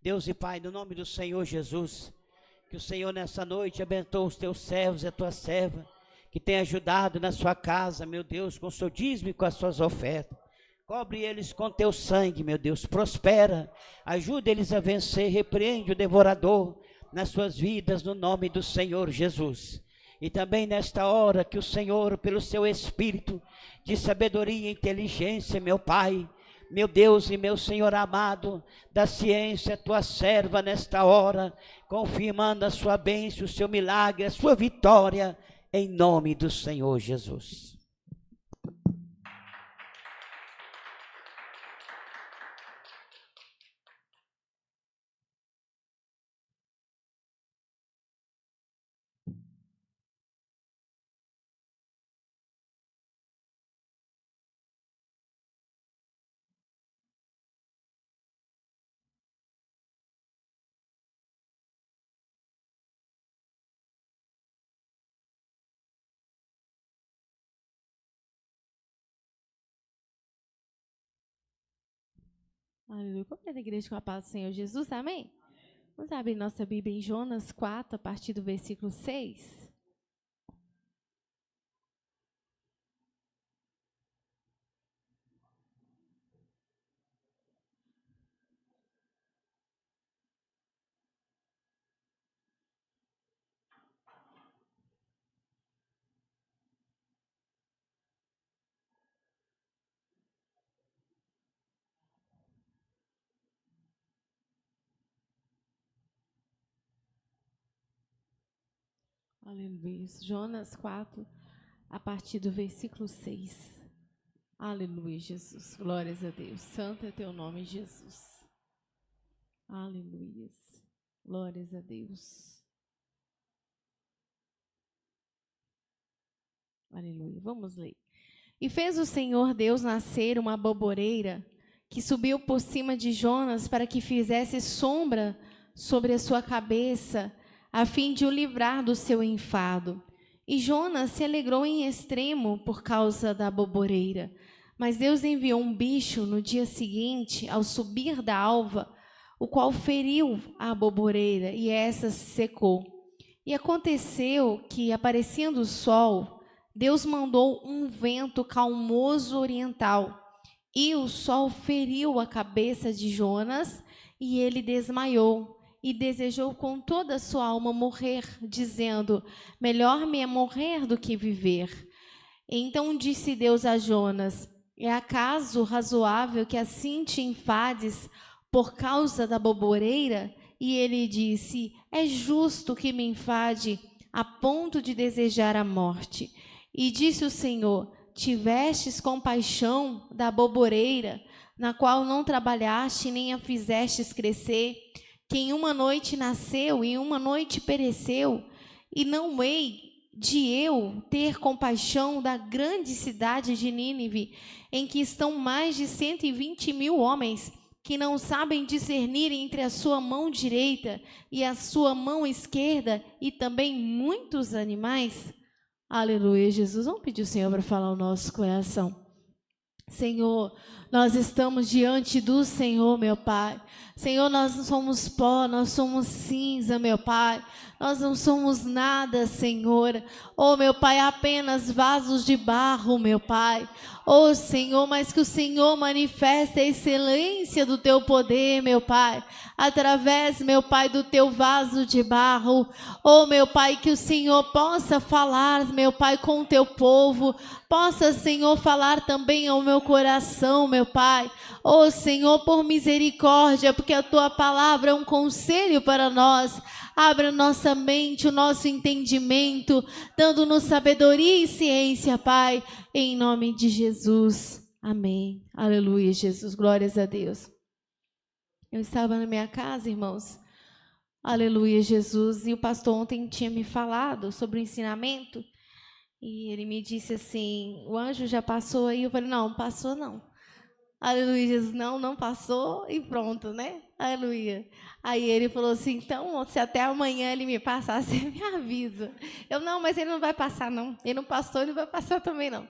Deus e Pai, no nome do Senhor Jesus, que o Senhor nessa noite abençoe os teus servos e a tua serva, que tem ajudado na sua casa, meu Deus, com o seu dízimo e com as suas ofertas. Cobre eles com teu sangue, meu Deus, prospera, ajuda eles a vencer, repreende o devorador nas suas vidas, no nome do Senhor Jesus. E também nesta hora que o Senhor, pelo seu Espírito de sabedoria e inteligência, meu Pai, meu Deus e meu Senhor amado, da ciência, tua serva nesta hora, confirmando a sua bênção, o seu milagre, a sua vitória, em nome do Senhor Jesus. Aleluia. Vamos ler a igreja com a paz do Senhor Jesus, amém? Vamos abrir nossa Bíblia em Jonas 4, a partir do versículo 6. Aleluia. Jonas 4, a partir do versículo 6. Aleluia, Jesus. Glórias a Deus. Santo é teu nome, Jesus. Aleluia. Glórias a Deus. Aleluia. Vamos ler. E fez o Senhor Deus nascer uma aboboreira que subiu por cima de Jonas para que fizesse sombra sobre a sua cabeça, a fim de o livrar do seu enfado. E Jonas se alegrou em extremo por causa da aboboreira. Mas Deus enviou um bicho no dia seguinte, ao subir da alva, o qual feriu a aboboreira, e essa se secou. E aconteceu que, aparecendo o sol, Deus mandou um vento calmoso oriental, e o sol feriu a cabeça de Jonas, e ele desmaiou, e desejou com toda a sua alma morrer, dizendo: melhor me é morrer do que viver. Então disse Deus a Jonas: é acaso razoável que assim te enfades por causa da aboboreira? E ele disse: é justo que me enfade a ponto de desejar a morte. E disse o Senhor: tivestes compaixão da aboboreira, na qual não trabalhaste nem a fizestes crescer, que em uma noite nasceu e em uma noite pereceu, e não hei de eu ter compaixão da grande cidade de Nínive, em que estão mais de 120.000 homens, que não sabem discernir entre a sua mão direita e a sua mão esquerda, e também muitos animais? Aleluia, Jesus. Vamos pedir ao Senhor para falar o nosso coração. Senhor, nós estamos diante do Senhor, meu Pai. Senhor, nós não somos pó, nós somos cinza, meu Pai. Nós não somos nada, Senhor. Oh, meu Pai, apenas vasos de barro, meu Pai. Oh, Senhor, mas que o Senhor manifeste a excelência do Teu poder, meu Pai, através, meu Pai, do Teu vaso de barro. Oh, meu Pai, que o Senhor possa falar, meu Pai, com o Teu povo. Possa, Senhor, falar também ao meu coração, meu Pai. Oh, Senhor, por misericórdia, porque a Tua palavra é um conselho para nós. Abra nossa mente, o nosso entendimento, dando-nos sabedoria e ciência, Pai, em nome de Jesus. Amém. Aleluia, Jesus. Glórias a Deus. Eu estava na minha casa, irmãos. Aleluia, Jesus. E o pastor ontem tinha me falado sobre o ensinamento. E ele me disse assim: o anjo já passou aí? Eu falei: não, passou não. Aleluia, Jesus. Não, não passou e pronto, né? Aleluia. Aí ele falou assim: então, se até amanhã ele me passar, você me avisa. Eu: não, mas ele não vai passar não. Ele não passou, ele não vai passar também não.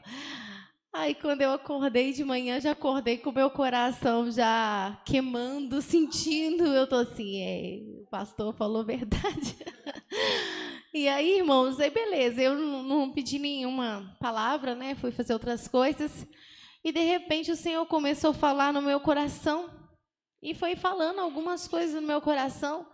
Aí quando eu acordei de manhã, já acordei com o meu coração já queimando, sentindo. Eu tô assim, o pastor falou verdade. E aí, irmãos, aí beleza, eu não pedi nenhuma palavra, né? Fui fazer outras coisas. E de repente o Senhor começou a falar no meu coração. E foi falando algumas coisas no meu coração.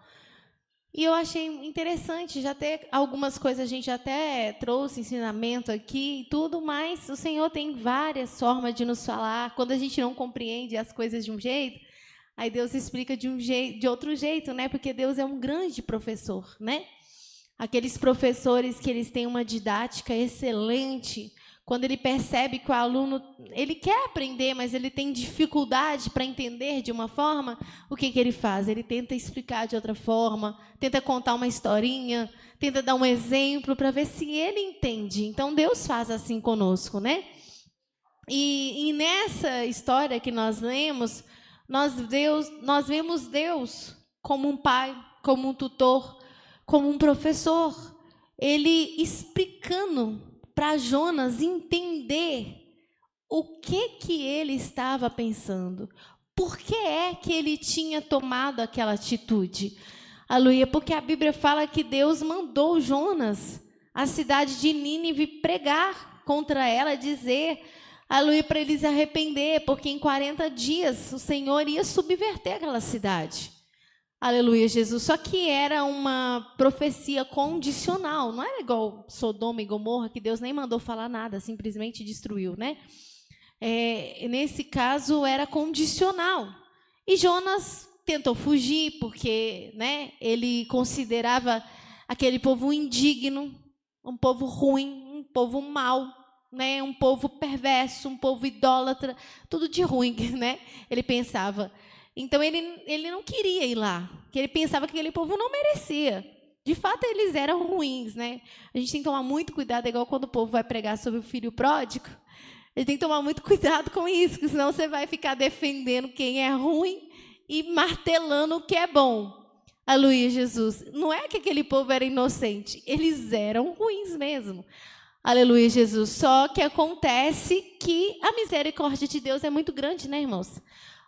E eu achei interessante, já ter algumas coisas a gente até trouxe ensinamento aqui e tudo, mas o Senhor tem várias formas de nos falar. Quando a gente não compreende as coisas de um jeito, aí Deus explica de um jeito, de outro jeito, né? Porque Deus é um grande professor, né? Aqueles professores que eles têm uma didática excelente, quando ele percebe que o aluno, ele quer aprender, mas ele tem dificuldade para entender de uma forma, o que ele faz? Ele tenta explicar de outra forma, tenta contar uma historinha, tenta dar um exemplo para ver se ele entende. Então, Deus faz assim conosco, né? E nessa história que nós lemos, nós vemos Deus como um pai, como um tutor, como um professor, ele explicando para Jonas entender o que ele estava pensando, por que é que ele tinha tomado aquela atitude. Aleluia, porque a Bíblia fala que Deus mandou Jonas à cidade de Nínive pregar contra ela, dizer, aleluia, para eles arrepender, porque em 40 dias o Senhor ia subverter aquela cidade. Aleluia, Jesus. Só que era uma profecia condicional, não era igual Sodoma e Gomorra, que Deus nem mandou falar nada, simplesmente destruiu, né? Nesse caso, era condicional. E Jonas tentou fugir, porque, né, ele considerava aquele povo indigno, um povo ruim, um povo mau, né, um povo perverso, um povo idólatra, tudo de ruim, né? Ele pensava. Então, ele não queria ir lá, porque ele pensava que aquele povo não merecia. De fato, eles eram ruins, né? A gente tem que tomar muito cuidado, é igual quando o povo vai pregar sobre o filho pródigo. A gente tem que tomar muito cuidado com isso, porque senão você vai ficar defendendo quem é ruim e martelando o que é bom. Aleluia, Jesus. Não é que aquele povo era inocente, eles eram ruins mesmo. Aleluia, Jesus. Só que acontece que a misericórdia de Deus é muito grande, né, irmãos?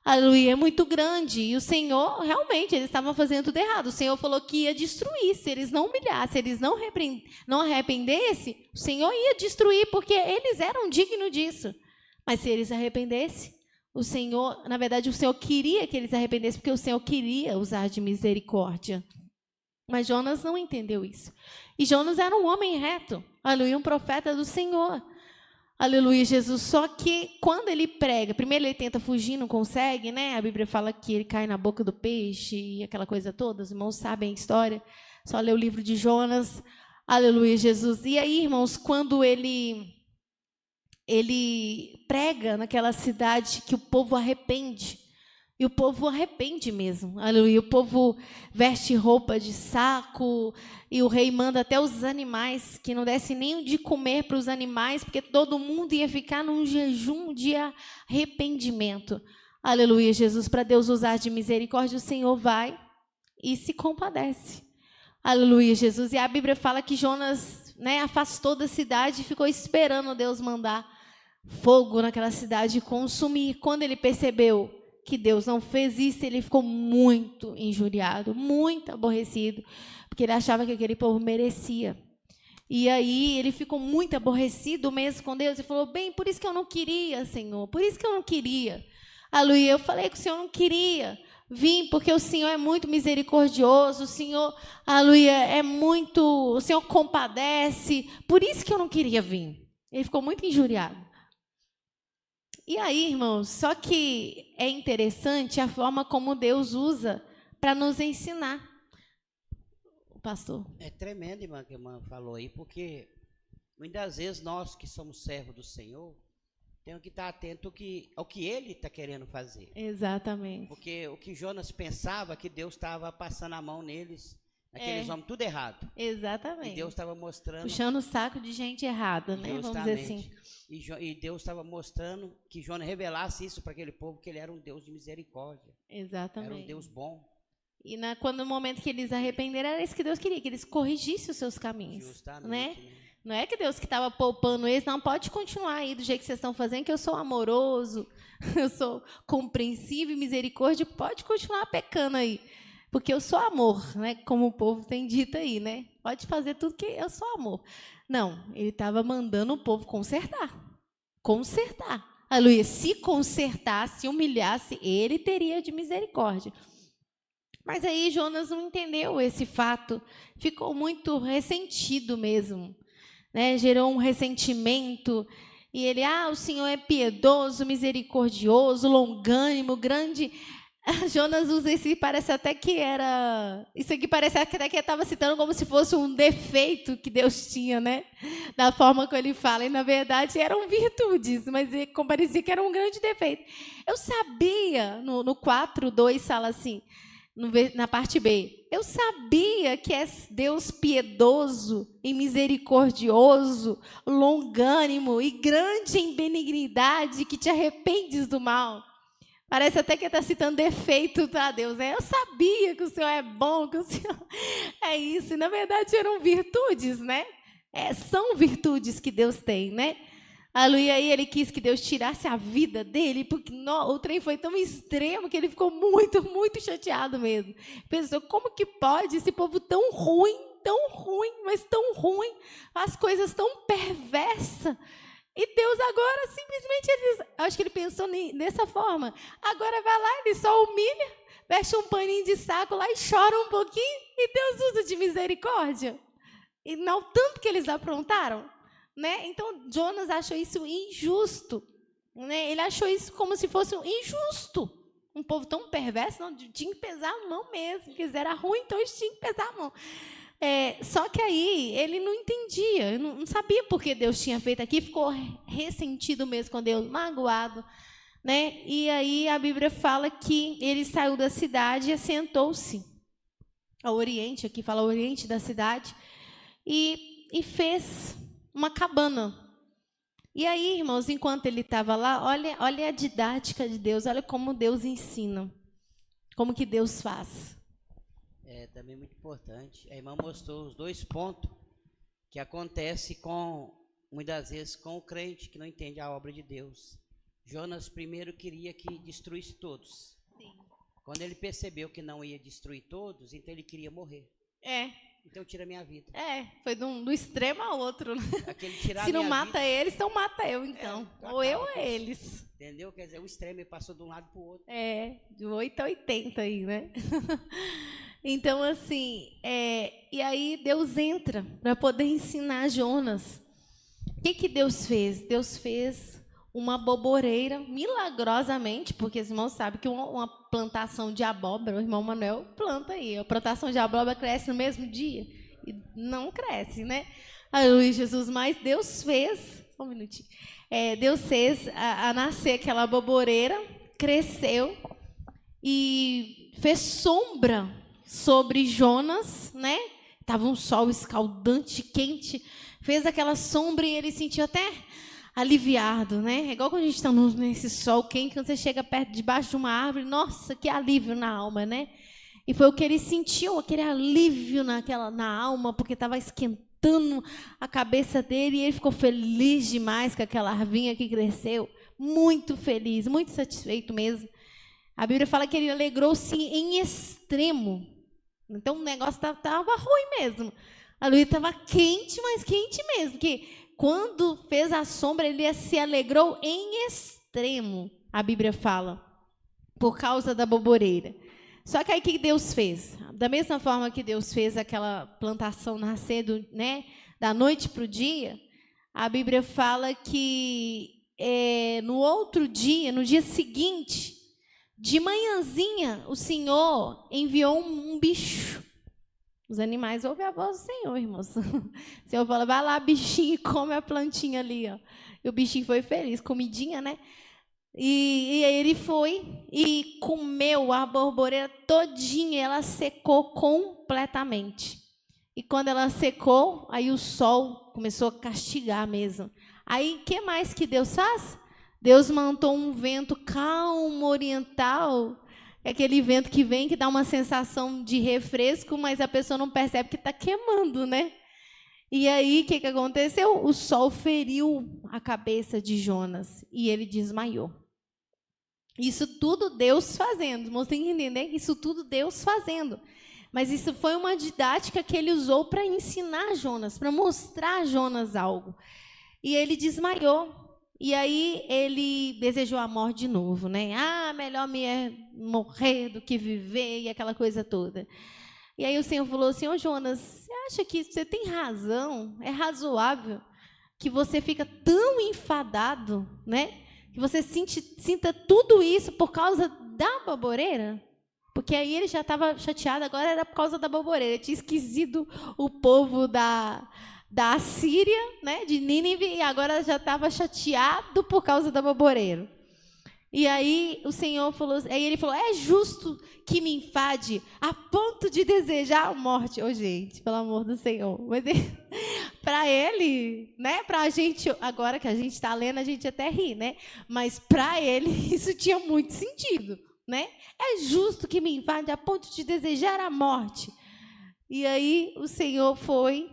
Aleluia, é muito grande. E o Senhor, realmente, eles estavam fazendo tudo errado. O Senhor falou que ia destruir. Se eles não humilhassem, se eles não arrependessem, o Senhor ia destruir, porque eles eram dignos disso. Mas se eles arrependessem, o Senhor, na verdade, o Senhor queria que eles arrependessem, porque o Senhor queria usar de misericórdia. Mas Jonas não entendeu isso. E Jonas era um homem reto. Aleluia, um profeta do Senhor. Aleluia, Jesus. Só que quando ele prega, primeiro ele tenta fugir, não consegue, né? A Bíblia fala que ele cai na boca do peixe e aquela coisa toda. Os irmãos sabem a história. Só ler o livro de Jonas. Aleluia, Jesus. E aí, irmãos, quando ele prega naquela cidade que o povo arrepende. E o povo arrepende mesmo. Aleluia. O povo veste roupa de saco. E o rei manda até os animais, que não desse nem de comer para os animais, porque todo mundo ia ficar num jejum de arrependimento. Aleluia, Jesus. Para Deus usar de misericórdia, o Senhor vai e se compadece. Aleluia, Jesus. E a Bíblia fala que Jonas, né, afastou da cidade e ficou esperando Deus mandar fogo naquela cidade e consumir. Quando ele percebeu que Deus não fez isso, ele ficou muito injuriado, muito aborrecido, porque ele achava que aquele povo merecia. E aí ele ficou muito aborrecido mesmo com Deus e falou, bem, por isso que eu não queria, Senhor, por isso que eu não queria. Aleluia, eu falei que o Senhor não queria vir, porque o Senhor é muito misericordioso, o Senhor, aleluia, o Senhor compadece, por isso que eu não queria vir. Ele ficou muito injuriado. E aí, irmãos, só que é interessante a forma como Deus usa para nos ensinar. O pastor. É tremendo, irmã, que a irmã falou aí, porque muitas vezes nós que somos servos do Senhor, temos que estar atento ao que Ele está querendo fazer. Exatamente. Porque o que Jonas pensava, que Deus estava passando a mão neles, aqueles homens tudo errado. Exatamente. E Deus estava mostrando... puxando o saco de gente errada, né? Vamos dizer assim. E Deus estava mostrando que Jonas revelasse isso para aquele povo, que ele era um Deus de misericórdia. Exatamente. Era um Deus bom. E quando no momento que eles arrependeram, era isso que Deus queria, que eles corrigissem os seus caminhos. Justamente. Né? Não é que Deus que estava poupando eles, não, pode continuar aí do jeito que vocês estão fazendo, que eu sou amoroso, eu sou compreensível e misericórdia, pode continuar pecando aí, porque eu sou amor, né? Como o povo tem dito aí, né? Pode fazer tudo que eu sou amor. Não, ele estava mandando o povo consertar. Aleluia. Se consertasse, se humilhasse, ele teria de misericórdia. Mas aí Jonas não entendeu esse fato, ficou muito ressentido mesmo, né? Gerou um ressentimento, e ele, o Senhor é piedoso, misericordioso, longânimo, grande. Jonas usa isso e parece até que era... Isso aqui parece até que estava citando como se fosse um defeito que Deus tinha, né? Da forma como ele fala. E, na verdade, eram virtudes, mas parecia que era um grande defeito. Eu sabia, no 4:2 fala assim, na parte B, eu sabia que é Deus piedoso e misericordioso, longânimo e grande em benignidade, que te arrependes do mal. Parece até que está citando defeito para Deus. Eu sabia que o Senhor é bom, que o Senhor é isso. E, na verdade, eram virtudes, né? São virtudes que Deus tem, né? Aleluia. E aí ele quis que Deus tirasse a vida dele, porque o trem foi tão extremo que ele ficou muito, muito chateado mesmo. Pensou, como que pode esse povo tão ruim, mas tão ruim, as coisas tão perversas. E Deus agora simplesmente, acho que ele pensou dessa forma, agora vai lá, ele só humilha, veste um paninho de saco lá e chora um pouquinho, e Deus usa de misericórdia. E não tanto que eles aprontaram, né? Então, Jonas achou isso injusto, né? Ele achou isso como se fosse injusto. Um povo tão perverso, não, tinha que pesar a mão mesmo, era ruim, então eles tinham que pesar a mão. Só que aí ele não entendia, não sabia por que Deus tinha feito aqui, ficou ressentido mesmo com Deus, magoado, né? E aí a Bíblia fala que ele saiu da cidade e assentou-se ao oriente, aqui fala ao oriente da cidade, e fez uma cabana. E aí, irmãos, enquanto ele estava lá, olha a didática de Deus, olha como Deus ensina, como que Deus faz. Também muito importante. A irmã mostrou os 2 pontos que acontece muitas vezes com o crente que não entende a obra de Deus. Jonas primeiro queria que destruísse todos. Sim. Quando ele percebeu que não ia destruir todos, então ele queria morrer. Então tira minha vida. Foi do extremo ao outro. Se não mata eles, então mata eu, então. Ou eu ou eles. Entendeu? Quer dizer, o extremo ele passou de um lado para o outro. De 8 a 80 aí, né? Então, assim, e aí Deus entra para poder ensinar Jonas. O que Deus fez? Deus fez uma boboreira, milagrosamente, porque os irmãos sabem que uma plantação de abóbora, o irmão Manuel planta aí, a plantação de abóbora cresce no mesmo dia? E não cresce, né? Aleluia, Jesus, mas Deus fez, só um minutinho, Deus fez a nascer aquela boboreira, cresceu e fez sombra sobre Jonas, né? Tava um sol escaldante, quente, fez aquela sombra e ele sentiu até aliviado, né? É igual quando a gente está nesse sol quente, quando você chega perto, debaixo de uma árvore, nossa, que alívio na alma, né? E foi o que ele sentiu, aquele alívio na alma, porque estava esquentando a cabeça dele, e ele ficou feliz demais com aquela arvinha que cresceu, muito feliz, muito satisfeito mesmo. A Bíblia fala que ele alegrou-se em extremo. Então o negócio estava ruim mesmo. A luz estava quente, mas quente mesmo, porque quando fez a sombra, ele se alegrou em extremo, a Bíblia fala, por causa da boboreira. Só que aí o que Deus fez? Da mesma forma que Deus fez aquela plantação nascer, né, da noite para o dia, a Bíblia fala que no outro dia, no dia seguinte, de manhãzinha, o Senhor enviou um bicho. Os animais ouvem a voz do Senhor, irmãos. O Senhor fala, vai lá, bichinho, e come a plantinha ali. Ó. E o bichinho foi feliz, comidinha, né? E aí ele foi e comeu a borboreira todinha, ela secou completamente. E quando ela secou, aí o sol começou a castigar mesmo. Aí, o que mais que Deus faz? Deus mandou um vento calmo oriental, aquele vento que vem, que dá uma sensação de refresco, mas a pessoa não percebe que está queimando, né? E aí, o que aconteceu? O sol feriu a cabeça de Jonas e ele desmaiou. Isso tudo Deus fazendo. Você tem que entender que isso tudo Deus fazendo. Mas isso foi uma didática que ele usou para ensinar Jonas, para mostrar a Jonas algo. E ele desmaiou. E aí ele desejou a morte de novo, né? Ah, melhor me morrer do que viver e aquela coisa toda. E aí o Senhor falou assim: ô Jonas, você acha que você tem razão? É razoável que você fica tão enfadado, né? Que você sinta tudo isso por causa da baboreira? Porque aí ele já estava chateado, agora era por causa da baboreira. Ele tinha esquecido o povo da Assíria, né, de Nínive, e agora já estava chateado por causa da baboreira. E aí o Senhor falou, aí ele falou: é justo que me enfade a ponto de desejar a morte. Ô, gente, pelo amor do Senhor. Mas para ele, né, para a gente, agora que a gente está lendo, a gente até ri, né? Mas para ele isso tinha muito sentido, né? É justo que me enfade a ponto de desejar a morte. E aí o Senhor foi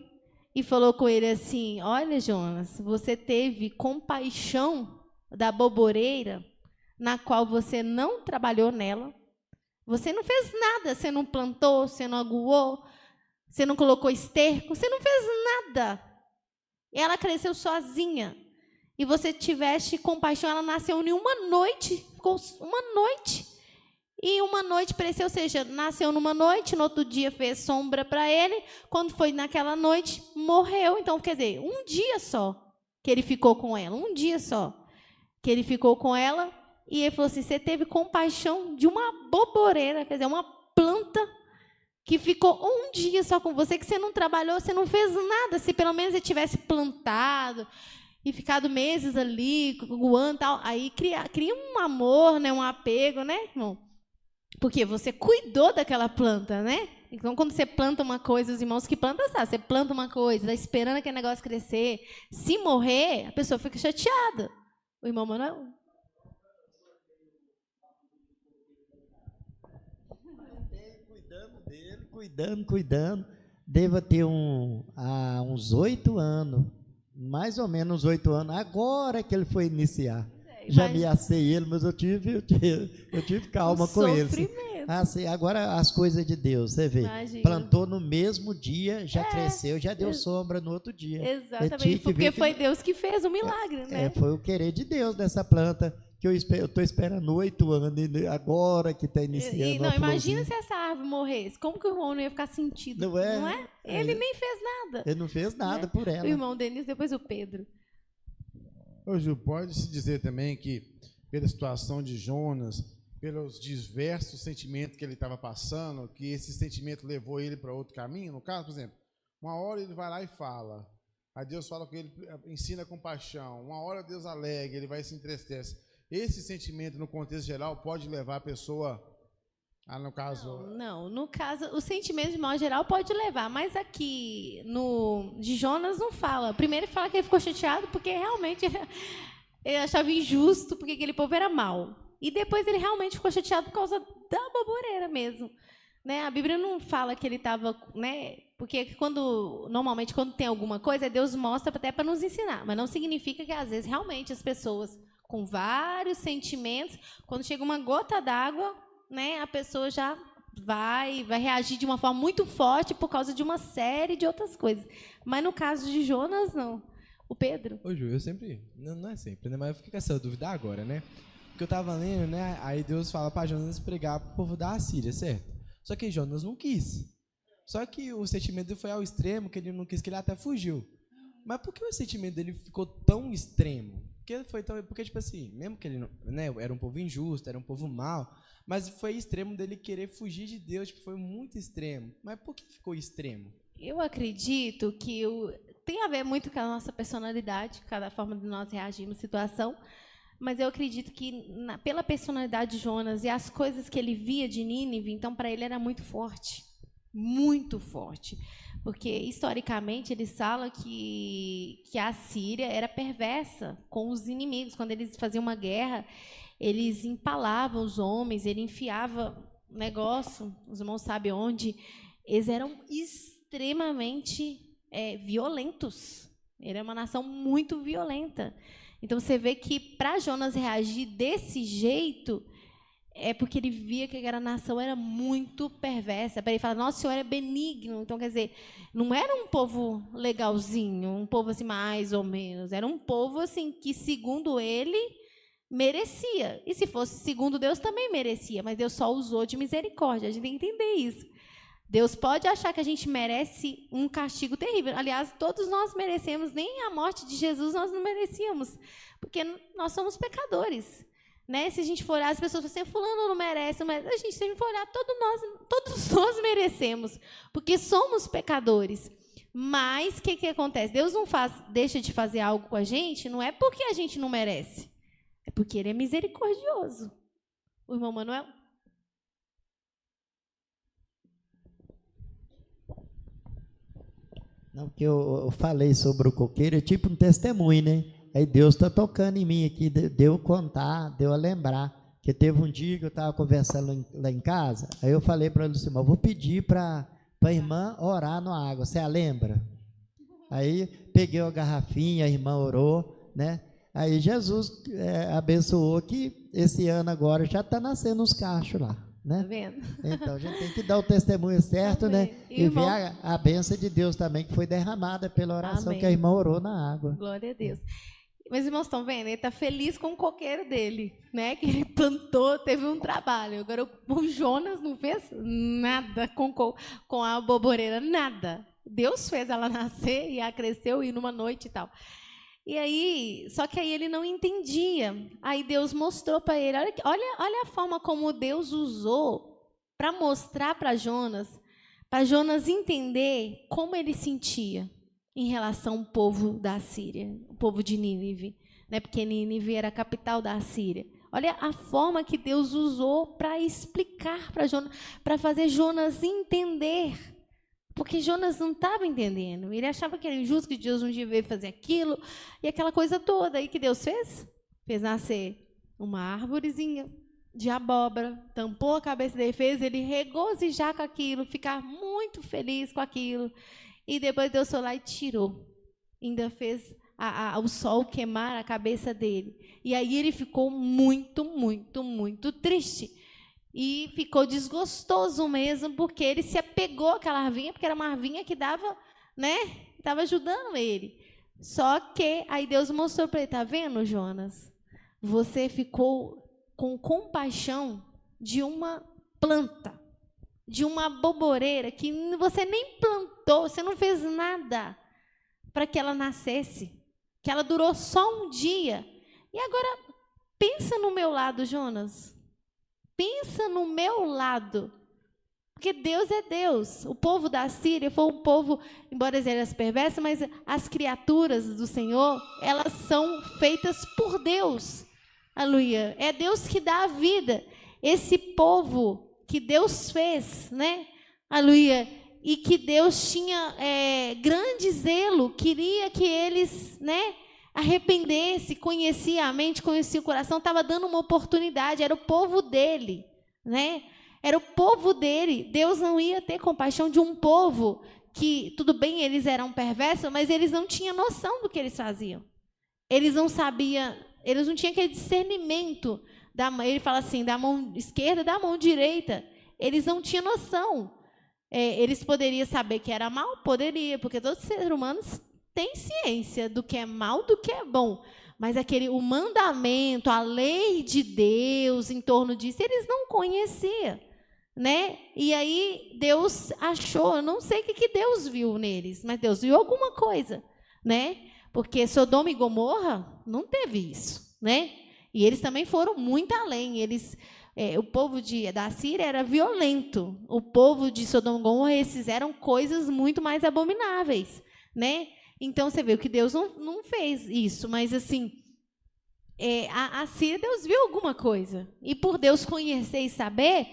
e falou com ele assim: olha, Jonas, você teve compaixão da boboreira, na qual você não trabalhou nela. Você não fez nada, você não plantou, você não aguou, você não colocou esterco, você não fez nada. Ela cresceu sozinha. E você tiveste compaixão, ela nasceu em uma noite, ficou uma noite. E uma noite pereceu, ou seja, nasceu numa noite, no outro dia fez sombra para ele, quando foi naquela noite, morreu. Então, quer dizer, um dia só que ele ficou com ela, um dia só que ele ficou com ela. E ele falou assim: você teve compaixão de uma boboreira, quer dizer, uma planta que ficou um dia só com você, que você não trabalhou, você não fez nada. Se pelo menos ele tivesse plantado e ficado meses ali, coando, tal, aí cria um amor, né, um apego, né, irmão? Porque você cuidou daquela planta, né? Então, quando você planta uma coisa, os irmãos que plantam, sabe? Você planta uma coisa, está esperando aquele negócio crescer. Se morrer, a pessoa fica chateada. O irmão Manuel? Cuidando. Deva ter uns 8 anos, mais ou menos 8 anos, agora que ele foi iniciar. Já ameacei ele, mas eu tive calma com ele. Assim, agora as coisas de Deus, você vê. Imagina. Plantou no mesmo dia, já cresceu, já deu sombra no outro dia. Exatamente, porque foi Deus que fez o milagre, né? Foi o querer de Deus nessa planta, que eu estou esperando 8 anos, agora que está iniciando. Não, imagina se essa árvore morresse, como que o irmão não ia ficar sentido? Não é? Ele nem fez nada. Ele não fez nada, né, por ela. O irmão Denis, depois o Pedro. Ô, Ju, pode-se dizer também que, pela situação de Jonas, pelos diversos sentimentos que ele estava passando, que esse sentimento levou ele para outro caminho? No caso, por exemplo, uma hora ele vai lá e fala, aí Deus fala com ele, ensina compaixão, uma hora Deus alegra, ele vai e se entristece. Esse sentimento, no contexto geral, pode levar a pessoa a, no caso... Não, no caso, o sentimento de modo geral pode levar, mas aqui de Jonas não fala. Primeiro ele fala que ele ficou chateado porque realmente ele achava injusto, porque aquele povo era mau. E depois ele realmente ficou chateado por causa da baboreira mesmo. Né? A Bíblia não fala que ele estava... Né? Porque normalmente quando tem alguma coisa, Deus mostra até para nos ensinar. Mas não significa que às vezes realmente as pessoas com vários sentimentos, quando chega uma gota d'água, né, a pessoa já vai reagir de uma forma muito forte por causa de uma série de outras coisas. Mas no caso de Jonas, não. O Pedro? Ô, Ju, eu sempre... Não é sempre, né? Mas eu fiquei com essa dúvida agora, né? Porque eu tava lendo, né? Aí Deus fala para Jonas pregar pro povo da Assíria, certo? Só que Jonas não quis. Só que o sentimento dele foi ao extremo, que ele não quis, que ele até fugiu. Mas por que o sentimento dele ficou tão extremo? Porque, tipo assim, mesmo que ele não, né, era um povo injusto, era um povo mau, mas foi extremo dele querer fugir de Deus, tipo, foi muito extremo. Mas por que ficou extremo? Eu acredito que tem a ver muito com a nossa personalidade, cada forma de nós reagirmos à situação, mas eu acredito que pela personalidade de Jonas e as coisas que ele via de Nínive, então para ele era muito forte. Muito forte. Porque, historicamente, eles falam que a Síria era perversa com os inimigos. Quando eles faziam uma guerra, eles empalavam os homens, ele enfiava negócio, os irmãos sabem onde. Eles eram extremamente violentos. Ele é uma nação muito violenta. Então você vê que para Jonas reagir desse jeito é porque ele via que aquela nação era muito perversa. Para ele falar, nossa, o Senhor é benigno. Então, quer dizer, não era um povo legalzinho, um povo assim mais ou menos. Era um povo assim que, segundo ele, merecia. E se fosse segundo Deus, também merecia. Mas Deus só usou de misericórdia. A gente tem que entender isso. Deus pode achar que a gente merece um castigo terrível. Aliás, todos nós merecemos. Nem a morte de Jesus nós não merecíamos. Porque nós somos pecadores. Né? Se a gente for olhar, as pessoas falam assim, fulano não merece, mas a gente, se a gente for olhar, todos nós merecemos, porque somos pecadores. Mas o que acontece? Deus não deixa de fazer algo com a gente, não é porque a gente não merece, é porque Ele é misericordioso. O irmão Manuel? Não, porque eu falei sobre o coqueiro, é tipo um testemunho, né? Aí Deus está tocando em mim aqui, deu contar, deu a lembrar, que teve um dia que eu estava conversando lá em casa, aí eu falei para ele assim, eu vou pedir para a irmã orar na água, você a lembra? Aí peguei a garrafinha, a irmã orou, né? Aí Jesus abençoou que esse ano agora já está nascendo os cachos lá, né? Tá vendo? Então a gente tem que dar o testemunho certo, Amém. né? E E irmão... ver a bênção de Deus também, que foi derramada pela oração Amém. que a irmã orou na água. Glória a Deus. Meus irmãos estão vendo? Ele está feliz com o coqueiro dele, né? Que ele plantou, teve um trabalho. Agora o Jonas não fez nada com a boboreira, nada. Deus fez ela nascer e ela cresceu e numa noite e tal. E aí, só que aí ele não entendia. Aí Deus mostrou para ele. Olha a forma como Deus usou para mostrar para Jonas entender como ele sentia em relação ao povo da Síria, o povo de Nínive, né? Porque Nínive era a capital da Síria. Olha a forma que Deus usou para explicar para Jonas, para fazer Jonas entender. Porque Jonas não estava entendendo. Ele achava que era injusto, que Deus não devia fazer aquilo, e aquela coisa toda. Aí que Deus fez? Fez nascer uma árvorezinha de abóbora, tampou a cabeça dele, fez ele regozijar com aquilo, ficar muito feliz com aquilo. E depois Deus foi lá e tirou. Ainda fez o sol queimar a cabeça dele. E aí ele ficou muito, muito, muito triste. E ficou desgostoso mesmo, porque ele se apegou àquela arvinha, porque era uma arvinha que dava, né? Estava ajudando ele. Só que aí Deus mostrou para ele, tá vendo, Jonas? Você ficou com compaixão de uma planta, de uma boboreira que você nem plantou, você não fez nada para que ela nascesse, que ela durou só um dia. E agora, pensa no meu lado, Jonas. Pensa no meu lado. Porque Deus é Deus. O povo da Síria foi um povo, embora eles eram perversos, mas as criaturas do Senhor, elas são feitas por Deus. Aleluia. É Deus que dá a vida. Esse povo que Deus fez, né? Aleluia. E que Deus tinha grande zelo, queria que eles, né, arrependesse, conhecia a mente, conhecia o coração, estava dando uma oportunidade, era o povo dele, né? Era o povo dele. Deus não ia ter compaixão de um povo que, tudo bem, eles eram perversos, mas eles não tinham noção do que eles faziam. Eles não sabiam, eles não tinham aquele discernimento. Ele fala assim, da mão esquerda e da mão direita. Eles não tinham noção. Eles poderiam saber que era mal? Poderia, porque todos os seres humanos têm ciência do que é mal, do que é bom. Mas o mandamento, a lei de Deus em torno disso, eles não conheciam, né? E aí Deus achou, eu não sei o que Deus viu neles, mas Deus viu alguma coisa, né? Porque Sodoma e Gomorra não teve isso, né? E eles também foram muito além. O povo da Síria era violento. O povo de Sodoma e Gomorra, eles fizeram coisas muito mais abomináveis, né? Então, você vê que Deus não fez isso, mas, assim, a Síria, Deus viu alguma coisa. E, por Deus conhecer e saber,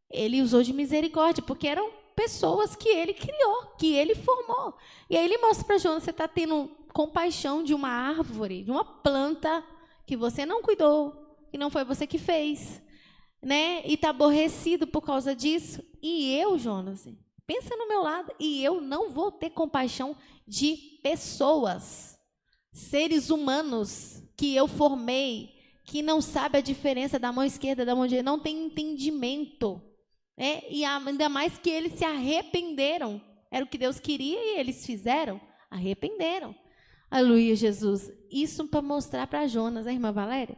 ele usou de misericórdia, porque eram pessoas que ele criou, que ele formou. E aí ele mostra para Jonas, você está tendo compaixão de uma árvore, de uma planta que você não cuidou, que não foi você que fez, né? E está aborrecido por causa disso. E eu, Jonas, Pensa no meu lado. E eu não vou ter compaixão de pessoas, seres humanos que eu formei, que não sabe a diferença da mão esquerda da mão direita, não tem entendimento. E ainda mais que eles se arrependeram. Era o que Deus queria e eles fizeram. Arrependeram. Aleluia, Jesus. Isso para mostrar para Jonas, né, irmã Valéria?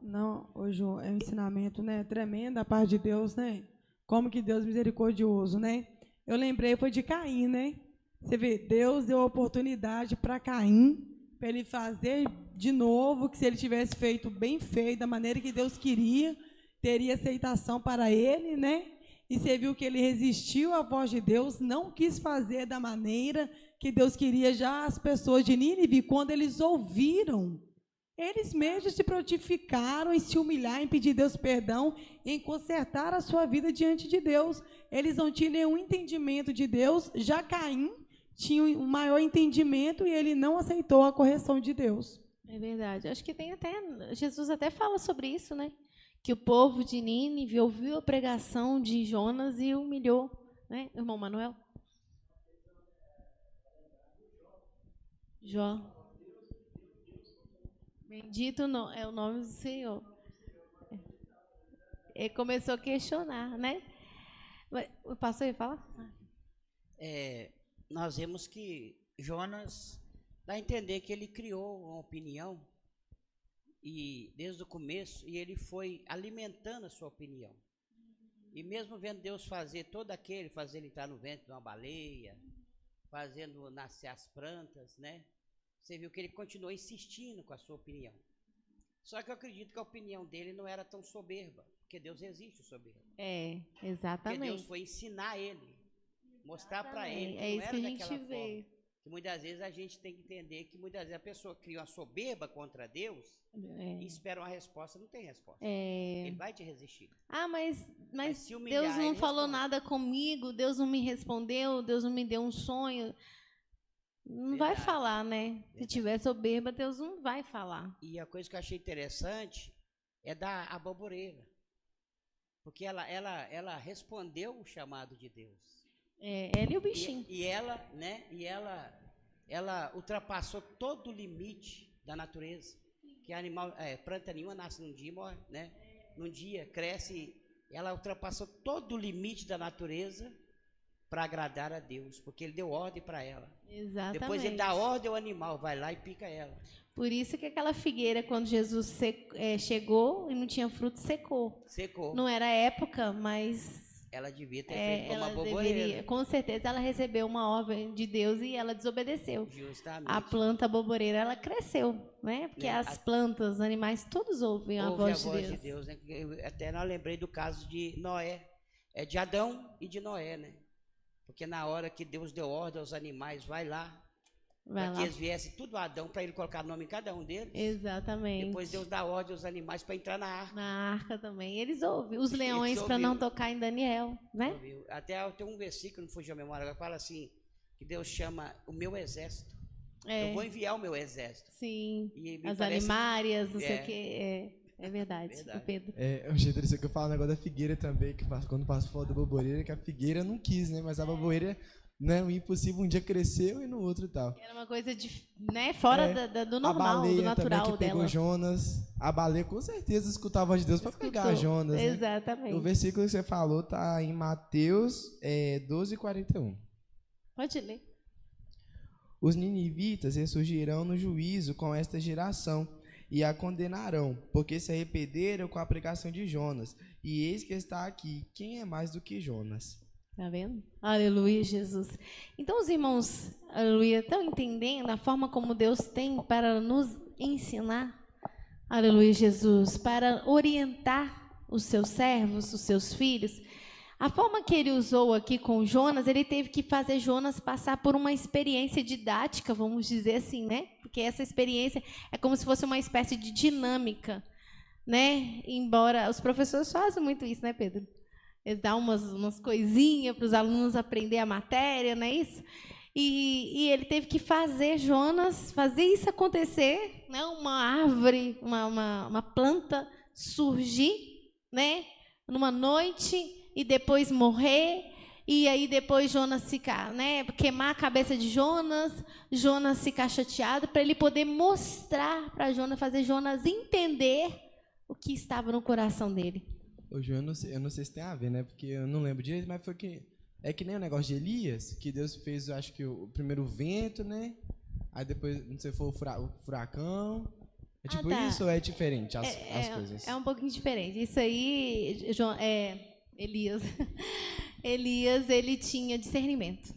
Não, hoje é um ensinamento, né, tremendo da parte de Deus, né? Como que Deus é misericordioso, né? Eu lembrei, foi de Caim, né? Você vê, Deus deu a oportunidade para Caim, para ele fazer de novo, que se ele tivesse feito bem feito, da maneira que Deus queria, teria aceitação para ele, né? E você viu que ele resistiu à voz de Deus, não quis fazer da maneira que Deus queria. Já as pessoas de Nínive, quando eles ouviram, eles mesmos se prontificaram em se humilhar, em pedir Deus perdão, em consertar a sua vida diante de Deus. Eles não tinham nenhum entendimento de Deus. Já Caim tinha um maior entendimento e ele não aceitou a correção de Deus. É verdade. Acho que tem até, Jesus até fala sobre isso, né? Que o povo de Nínive ouviu a pregação de Jonas e humilhou, né, irmão Manuel? Jó. Bendito é o nome do Senhor. Ele começou a questionar, né? O pastor ia falar? Nós vemos que Jonas dá a entender que ele criou uma opinião e desde o começo, e ele foi alimentando a sua opinião. E mesmo vendo Deus fazer todo aquele, fazer ele entrar no ventre de uma baleia, fazendo nascer as plantas, né? Você viu que ele continuou insistindo com a sua opinião. Só que eu acredito que a opinião dele não era tão soberba, porque Deus resiste o soberbo. Exatamente. Porque Deus foi ensinar ele, mostrar para ele que é não isso era que a gente daquela vê. forma. Que muitas vezes a gente tem que entender que muitas vezes a pessoa cria uma soberba contra Deus e espera uma resposta, não tem resposta. Ele vai te resistir. Mas se humilhar, Deus não ele falou responde. nada comigo, Deus não me respondeu, Deus não me deu um sonho. Não vai falar, né? Se tiver soberba, Deus não vai falar. E a coisa que eu achei interessante é da aboboreira. Porque ela respondeu o chamado de Deus. Ela e o bichinho. E ela, né? Ela ultrapassou todo o limite da natureza. Que animal, planta nenhuma nasce num dia e morre, né? Num dia cresce. Ela ultrapassou todo o limite da natureza para agradar a Deus, porque ele deu ordem para ela. Exatamente. Depois ele dá ordem ao animal, vai lá e pica ela. Por isso que aquela figueira, quando Jesus chegou e não tinha fruto, secou. Secou. Não era época, mas Ela devia ter feito como ela uma aboboreira. deveria. Com certeza ela recebeu uma ordem de Deus e ela desobedeceu. Justamente. A planta aboboreira, ela cresceu, né? Porque as plantas, os animais, todos ouvem a voz de Deus. Né? Até eu lembrei do caso de Noé, de Adão e de Noé, né? Porque na hora que Deus deu ordem aos animais, vai lá, para que eles viessem tudo a Adão, para ele colocar nome em cada um deles. Exatamente. Depois Deus dá ordem aos animais para entrar na arca. Na arca também. Eles ouvem. Os leões para não tocar em Daniel, né? Ouviu. Até tem um versículo, não fugiu a memória, agora fala assim, que Deus chama o meu exército. Eu vou enviar o meu exército. Sim, as animárias, não sei o quê. É verdade, Verdade. Pedro. Eu achei interessante que eu falo o negócio da figueira também, que quando passou fora da aboboreira, que a figueira não quis, né? Mas a aboboreira, né, o impossível, um dia cresceu e no outro e tal. Era uma coisa né, fora do normal, do natural também, que pegou dela. Jonas. A baleia com certeza escutava a voz de Deus para pegar Jonas. Né? Exatamente. O versículo que você falou tá em Mateus 12:41. Pode ler. Os ninivitas ressurgirão no juízo com esta geração e a condenarão, porque se arrependeram com a pregação de Jonas. E eis que está aqui, quem é mais do que Jonas? Tá vendo? Aleluia, Jesus. Então, os irmãos, aleluia, estão entendendo a forma como Deus tem para nos ensinar? Aleluia, Jesus, para orientar os seus servos, os seus filhos. A forma que ele usou aqui com Jonas, ele teve que fazer Jonas passar por uma experiência didática, vamos dizer assim, né? Porque essa experiência é como se fosse uma espécie de dinâmica, né? Embora os professores fazem muito isso, né, Pedro? Eles dão umas coisinhas para os alunos aprender a matéria, não é isso? E ele teve que fazer Jonas, fazer isso acontecer, né? Uma árvore, uma planta surgir, né? Numa noite, e depois morrer, e aí depois Jonas ficar, né, queimar a cabeça de Jonas ficar chateado, para ele poder mostrar para Jonas, fazer Jonas entender o que estava no coração dele. Ô, Ju, eu não sei se tem a ver, né? Porque eu não lembro direito, mas foi que... É que nem o negócio de Elias, que Deus fez, eu acho que o primeiro vento, né? Aí depois, não sei, foi o furacão. É tipo tá. isso ou é diferente as coisas? É um pouquinho diferente. Isso aí, Elias. Elias, ele tinha discernimento,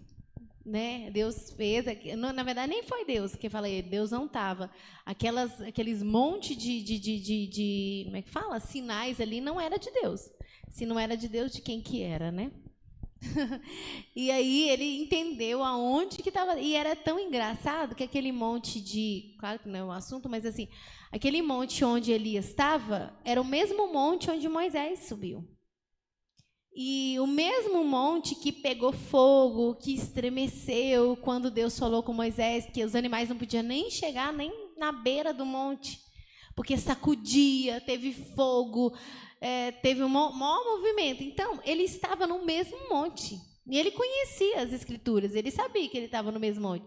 né? Deus fez, na verdade nem foi Deus que falei, Deus não estava. Aqueles monte de como é que fala? Sinais ali não era de Deus. Se não era de Deus, de quem que era, né? E aí ele entendeu aonde que estava, e era tão engraçado que aquele monte claro que não é um assunto, mas assim, aquele monte onde Elias estava era o mesmo monte onde Moisés subiu. E o mesmo monte que pegou fogo, que estremeceu quando Deus falou com Moisés que os animais não podiam nem chegar nem na beira do monte, porque sacudia, teve fogo, teve um maior movimento. Então, ele estava no mesmo monte. E ele conhecia as Escrituras, ele sabia que ele estava no mesmo monte.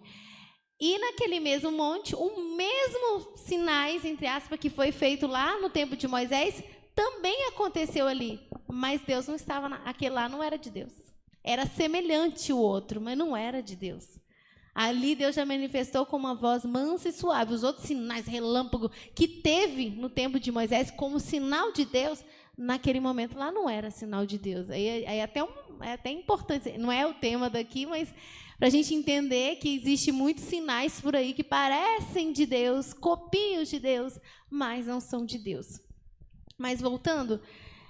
E naquele mesmo monte, o mesmo sinais, entre aspas, que foi feito lá no tempo de Moisés, também aconteceu ali. Mas Deus não estava, aquele lá não era de Deus. Era semelhante o outro, mas não era de Deus. Ali Deus já manifestou com uma voz mansa e suave. Os outros sinais, relâmpago, que teve no tempo de Moisés como sinal de Deus, naquele momento lá não era sinal de Deus. Aí é até importante, não é o tema daqui, mas para a gente entender que existe muitos sinais por aí que parecem de Deus, copios de Deus, mas não são de Deus. Mas voltando,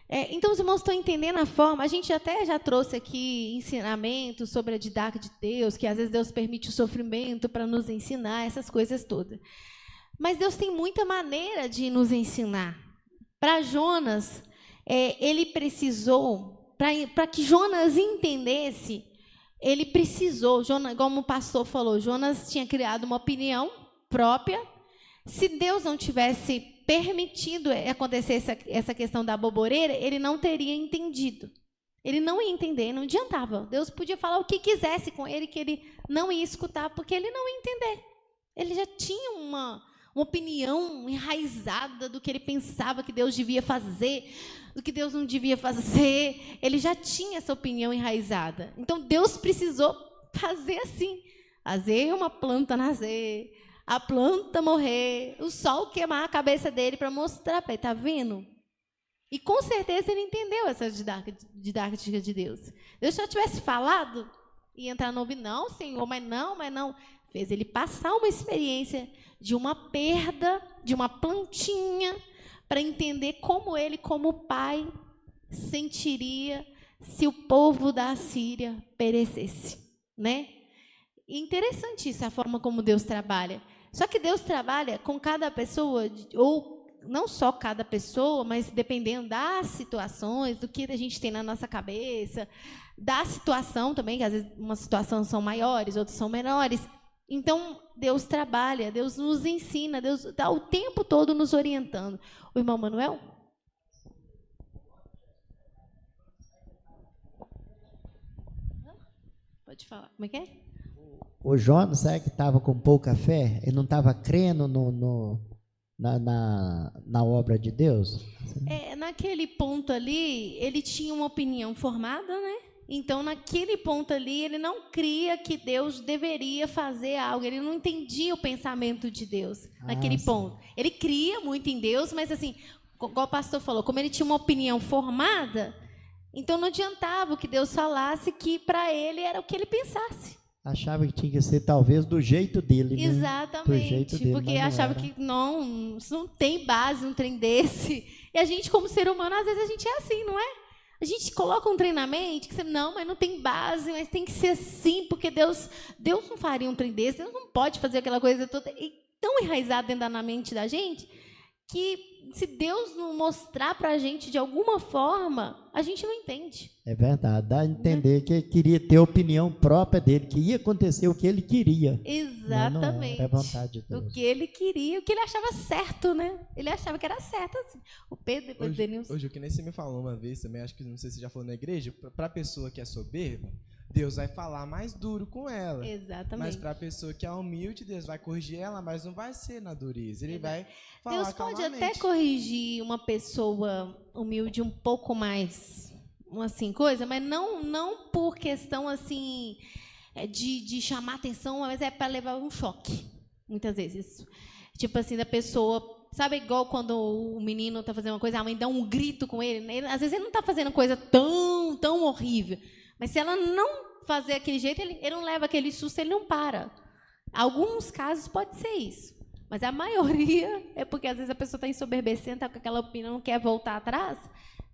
então os irmãos estão entendendo a forma, a gente até já trouxe aqui ensinamentos sobre a didática de Deus, que às vezes Deus permite o sofrimento para nos ensinar, essas coisas todas. Mas Deus tem muita maneira de nos ensinar. Para Jonas, ele precisou, para que Jonas entendesse, ele precisou, como o pastor falou, Jonas tinha criado uma opinião própria. Se Deus não tivesse permitido acontecer essa questão da boboreira, ele não teria entendido. Ele não ia entender, não adiantava. Deus podia falar o que quisesse com ele, que ele não ia escutar, porque ele não ia entender. Ele já tinha uma opinião enraizada do que ele pensava que Deus devia fazer, do que Deus não devia fazer. Ele já tinha essa opinião enraizada. Então, Deus precisou fazer assim, fazer uma planta nascer, a planta morrer, o sol queimar a cabeça dele para mostrar para ele, está vendo? E com certeza ele entendeu essa didática de Deus. Deus só tivesse falado, ia entrar no ouvido, não, Senhor, mas não. Fez ele passar uma experiência de uma perda, de uma plantinha, para entender como ele, como pai, sentiria se o povo da Assíria perecesse, né? Interessante isso, a forma como Deus trabalha. Só que Deus trabalha com cada pessoa, ou não só cada pessoa, mas dependendo das situações, do que a gente tem na nossa cabeça, da situação também, que às vezes umas situações são maiores, outras são menores. Então, Deus trabalha, Deus nos ensina, Deus está o tempo todo nos orientando. O irmão Manuel? Pode falar. Como é que é? O Jonas, sabe que estava com pouca fé? Ele não estava crendo na obra de Deus? Naquele ponto ali, ele tinha uma opinião formada, né? Então, naquele ponto ali, ele não cria que Deus deveria fazer algo. Ele não entendia o pensamento de Deus naquele ponto. Ele cria muito em Deus, mas assim, igual o pastor falou, como ele tinha uma opinião formada, então não adiantava o que Deus falasse, que para ele era o que ele pensasse. Achava que tinha que ser talvez do jeito dele, né? Exatamente, do jeito dele, porque achava que não tem base um trem desse. E a gente, como ser humano, às vezes a gente é assim, não é? A gente coloca um treinamento que você, não, mas não tem base, mas tem que ser assim, porque Deus não faria um trem desse, Deus não pode fazer aquela coisa toda. E tão enraizado dentro da mente da gente, que se Deus não mostrar para a gente de alguma forma, a gente não entende. É verdade, dá a entender que ele queria ter a opinião própria dele, que ia acontecer o que ele queria. Exatamente. Mas não era a vontade de Deus. O que ele queria, o que ele achava certo, né? Ele achava que era certo, assim. O Pedro, depois do Denilson. Hoje, o que nem você me falou uma vez também, acho que não sei se você já falou na igreja, para a pessoa que é soberba, Deus vai falar mais duro com ela. Exatamente. Mas para a pessoa que é humilde, Deus vai corrigir ela, mas não vai ser na dureza. Ele vai falar Deus pode calmamente. até corrigir uma pessoa humilde um pouco mais, assim, coisa, mas não por questão, assim, de chamar atenção, mas é para levar um choque, muitas vezes. Tipo assim, da pessoa... Sabe, igual quando o menino está fazendo uma coisa, a mãe dá um grito com ele. Às vezes ele não está fazendo coisa tão horrível. Mas se ela não fazer aquele jeito, ele não leva aquele susto, ele não para. Alguns casos pode ser isso. Mas a maioria é porque às vezes a pessoa está ensoberbecendo, está com aquela opinião, não quer voltar atrás.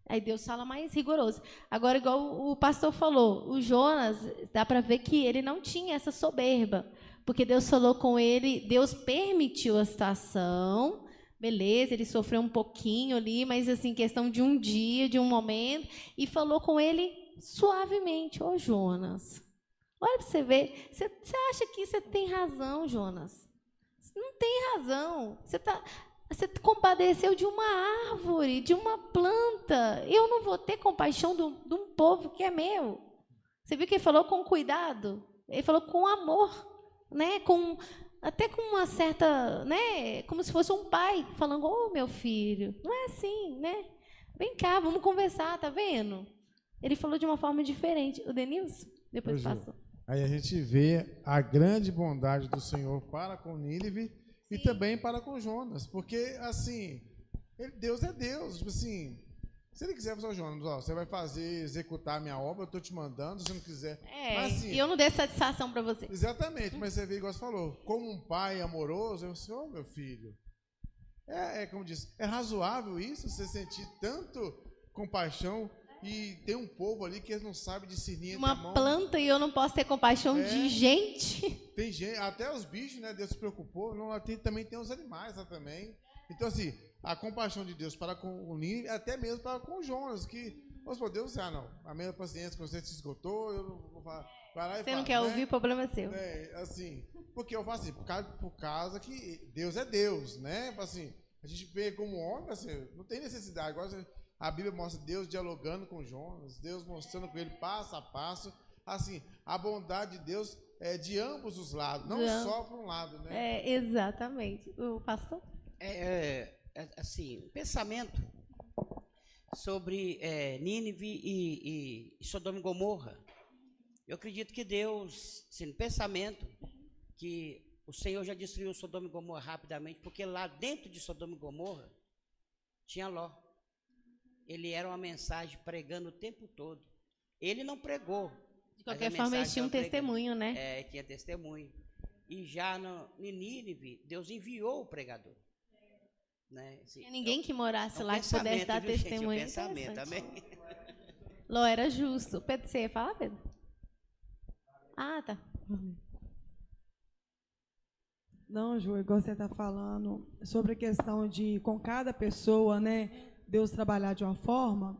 Aí Deus fala mais rigoroso. Agora, igual o pastor falou, o Jonas, dá para ver que ele não tinha essa soberba. Porque Deus falou com ele, Deus permitiu a situação... Beleza, ele sofreu um pouquinho ali, mas assim, questão de um dia, de um momento, e falou com ele suavemente: ô Jonas, olha para você ver, você acha que você tem razão, Jonas? Você não tem razão. Você compadeceu de uma árvore, de uma planta. Eu não vou ter compaixão de um povo que é meu. Você viu que ele falou com cuidado? Ele falou com amor, né? Até com uma certa, né, como se fosse um pai falando: ô, meu filho, não é assim, né? Vem cá, vamos conversar, tá vendo? Ele falou de uma forma diferente. O Denilson, depois passou. Aí a gente vê a grande bondade do Senhor para com Nínive e também para com Jonas, porque, assim, Deus é Deus, tipo assim... Se ele quiser, você, Jonas, ó, você vai executar a minha obra, eu estou te mandando, se não quiser. Mas, assim, e eu não dei satisfação para você. Exatamente, mas você vê, igual você falou, como um pai amoroso, eu disse: ô, meu filho, como diz, é razoável isso, você sentir tanto compaixão e tem um povo ali que não sabe discernir entre a mão. Uma planta, e eu não posso ter compaixão de gente. Tem gente, até os bichos, né, Deus se preocupou, também tem os animais lá também. Então, assim, a compaixão de Deus para com o Nínive, até mesmo para com o Jonas, que, vamos por Deus, a mesma paciência que você se esgotou, eu não vou falar. Você não quer ouvir, o problema é seu. Assim, porque eu faço assim, por causa que Deus é Deus, né? Assim, a gente vê como homem, assim, não tem necessidade. Agora a Bíblia mostra Deus dialogando com Jonas, Deus mostrando com ele passo a passo. Assim, a bondade de Deus é de ambos os lados, não só para um lado, né? Exatamente. O pastor? Assim, pensamento sobre Nínive e Sodoma e Gomorra. Eu acredito que Deus, assim, pensamento que o Senhor já destruiu Sodoma e Gomorra rapidamente, porque lá dentro de Sodoma e Gomorra tinha Ló. Ele era uma mensagem pregando o tempo todo. Ele não pregou. De qualquer forma, ele tinha um testemunho, né? Tinha testemunho. E já em Nínive, Deus enviou o pregador. Né? Assim, tinha ninguém que morasse lá que pudesse dar testemunho. Pensamento, amém? Ló era justo. Pedro, você ia falar, Pedro? Ah, tá. Não, Ju, igual você está falando sobre a questão de, com cada pessoa, né, Deus trabalhar de uma forma,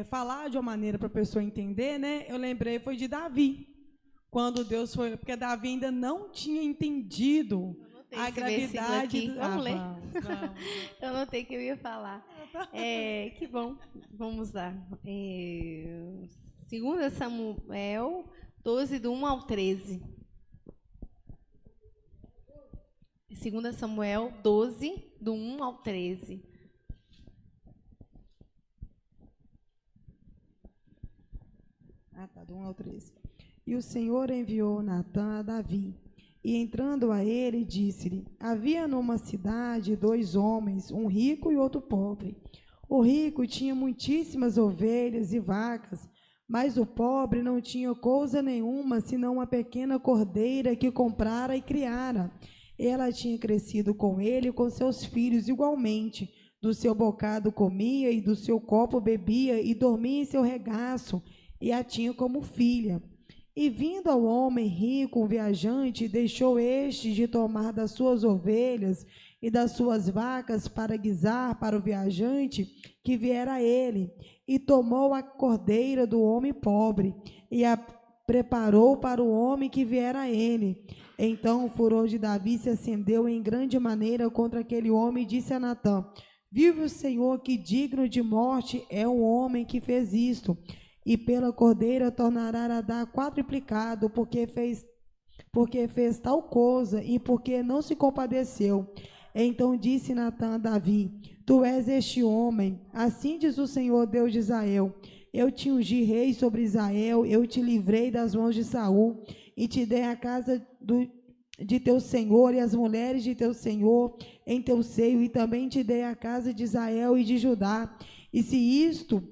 falar de uma maneira para a pessoa entender, né? Eu lembrei, foi de Davi. Quando Deus foi... Porque Davi ainda não tinha entendido a gravidade... Vamos ler? Eu notei que eu ia falar. Que bom. Vamos lá. 2 Samuel 12, do 1 ao 13. 2 Samuel 12, do 1 ao 13. Do 1 ao 13. E o Senhor enviou Natã a Davi, e entrando a ele, disse-lhe: havia numa cidade 2 homens, um rico e outro pobre. O rico tinha muitíssimas ovelhas e vacas, mas o pobre não tinha coisa nenhuma, senão uma pequena cordeira que comprara e criara. Ela tinha crescido com ele e com seus filhos igualmente. Do seu bocado comia e do seu copo bebia e dormia em seu regaço, e a tinha como filha. E vindo ao homem rico, um viajante, deixou este de tomar das suas ovelhas e das suas vacas para guisar para o viajante que viera a ele, e tomou a cordeira do homem pobre, e a preparou para o homem que viera a ele. Então o furor de Davi se acendeu em grande maneira contra aquele homem, e disse a Natã: vive o Senhor, que digno de morte é o homem que fez isto, e pela cordeira tornará a dar quadruplicado, porque fez tal coisa, e porque não se compadeceu. Então disse Natã a Davi: tu és este homem, assim diz o Senhor Deus de Israel: eu te ungi rei sobre Israel, eu te livrei das mãos de Saul, e te dei a casa de teu senhor e as mulheres de teu senhor em teu seio, e também te dei a casa de Israel e de Judá. E se isto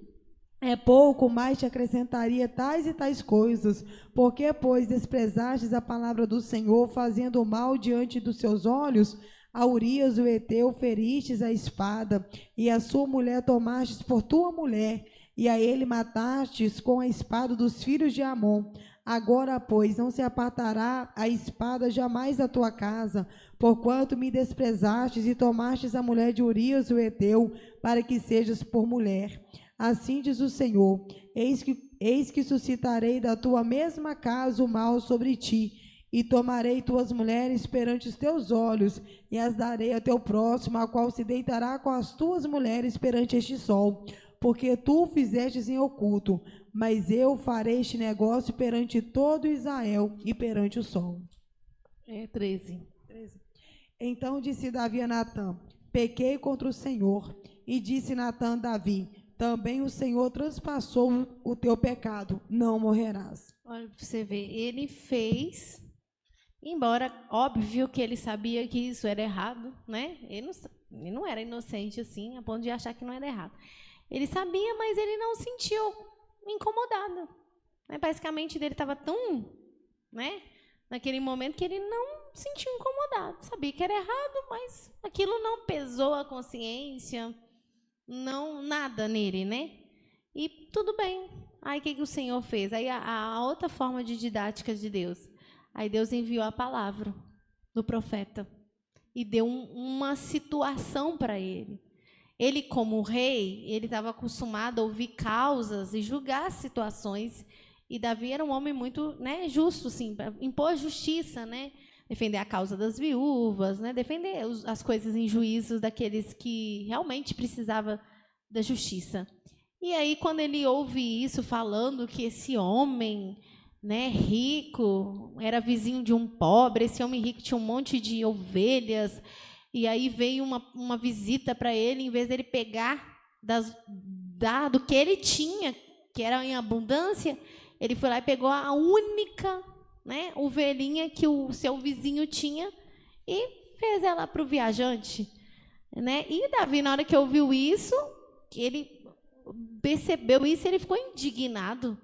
é pouco, mais te acrescentaria tais e tais coisas. Porque, pois, desprezastes a palavra do Senhor, fazendo mal diante dos seus olhos? A Urias o Heteu feristes a espada, e a sua mulher tomastes por tua mulher, e a ele matastes com a espada dos filhos de Amon. Agora, pois, não se apartará a espada jamais da tua casa, porquanto me desprezastes e tomastes a mulher de Urias o Heteu, para que sejas por mulher. Assim diz o Senhor: eis que suscitarei da tua mesma casa o mal sobre ti, e tomarei tuas mulheres perante os teus olhos, e as darei a teu próximo, a qual se deitará com as tuas mulheres perante este sol, porque tu o fizestes em oculto, mas eu farei este negócio perante todo Israel e perante o sol. 13. Então disse Davi a Natã: pequei contra o Senhor. E disse Natã a Davi: também o Senhor transpassou o teu pecado, não morrerás. Olha, pra você ver, ele fez, embora óbvio que ele sabia que isso era errado, né? Ele não era inocente assim, a ponto de achar que não era errado. Ele sabia, mas ele não se sentiu incomodado. Né? Basicamente, ele estava tão, né, naquele momento que ele não se sentiu incomodado. Sabia que era errado, mas aquilo não pesou a consciência, não nada nele, né? E tudo bem. Aí o que o Senhor fez? Aí a outra forma de didática de Deus. Aí Deus enviou a palavra do profeta e deu uma situação para ele. Ele, como rei, ele estava acostumado a ouvir causas e julgar situações. E Davi era um homem muito, né, justo, assim, impor justiça, né? Defender a causa das viúvas, né? Defender as coisas em juízos daqueles que realmente precisavam da justiça. E aí, quando ele ouve isso, falando que esse homem, né, rico, era vizinho de um pobre, esse homem rico tinha um monte de ovelhas, e aí veio uma visita para ele, em vez dele pegar do que ele tinha, que era em abundância, ele foi lá e pegou a única, né, ovelhinha que o seu vizinho tinha e fez ela para o viajante. Né? E Davi, na hora que ouviu isso, que ele percebeu isso, ele ficou indignado.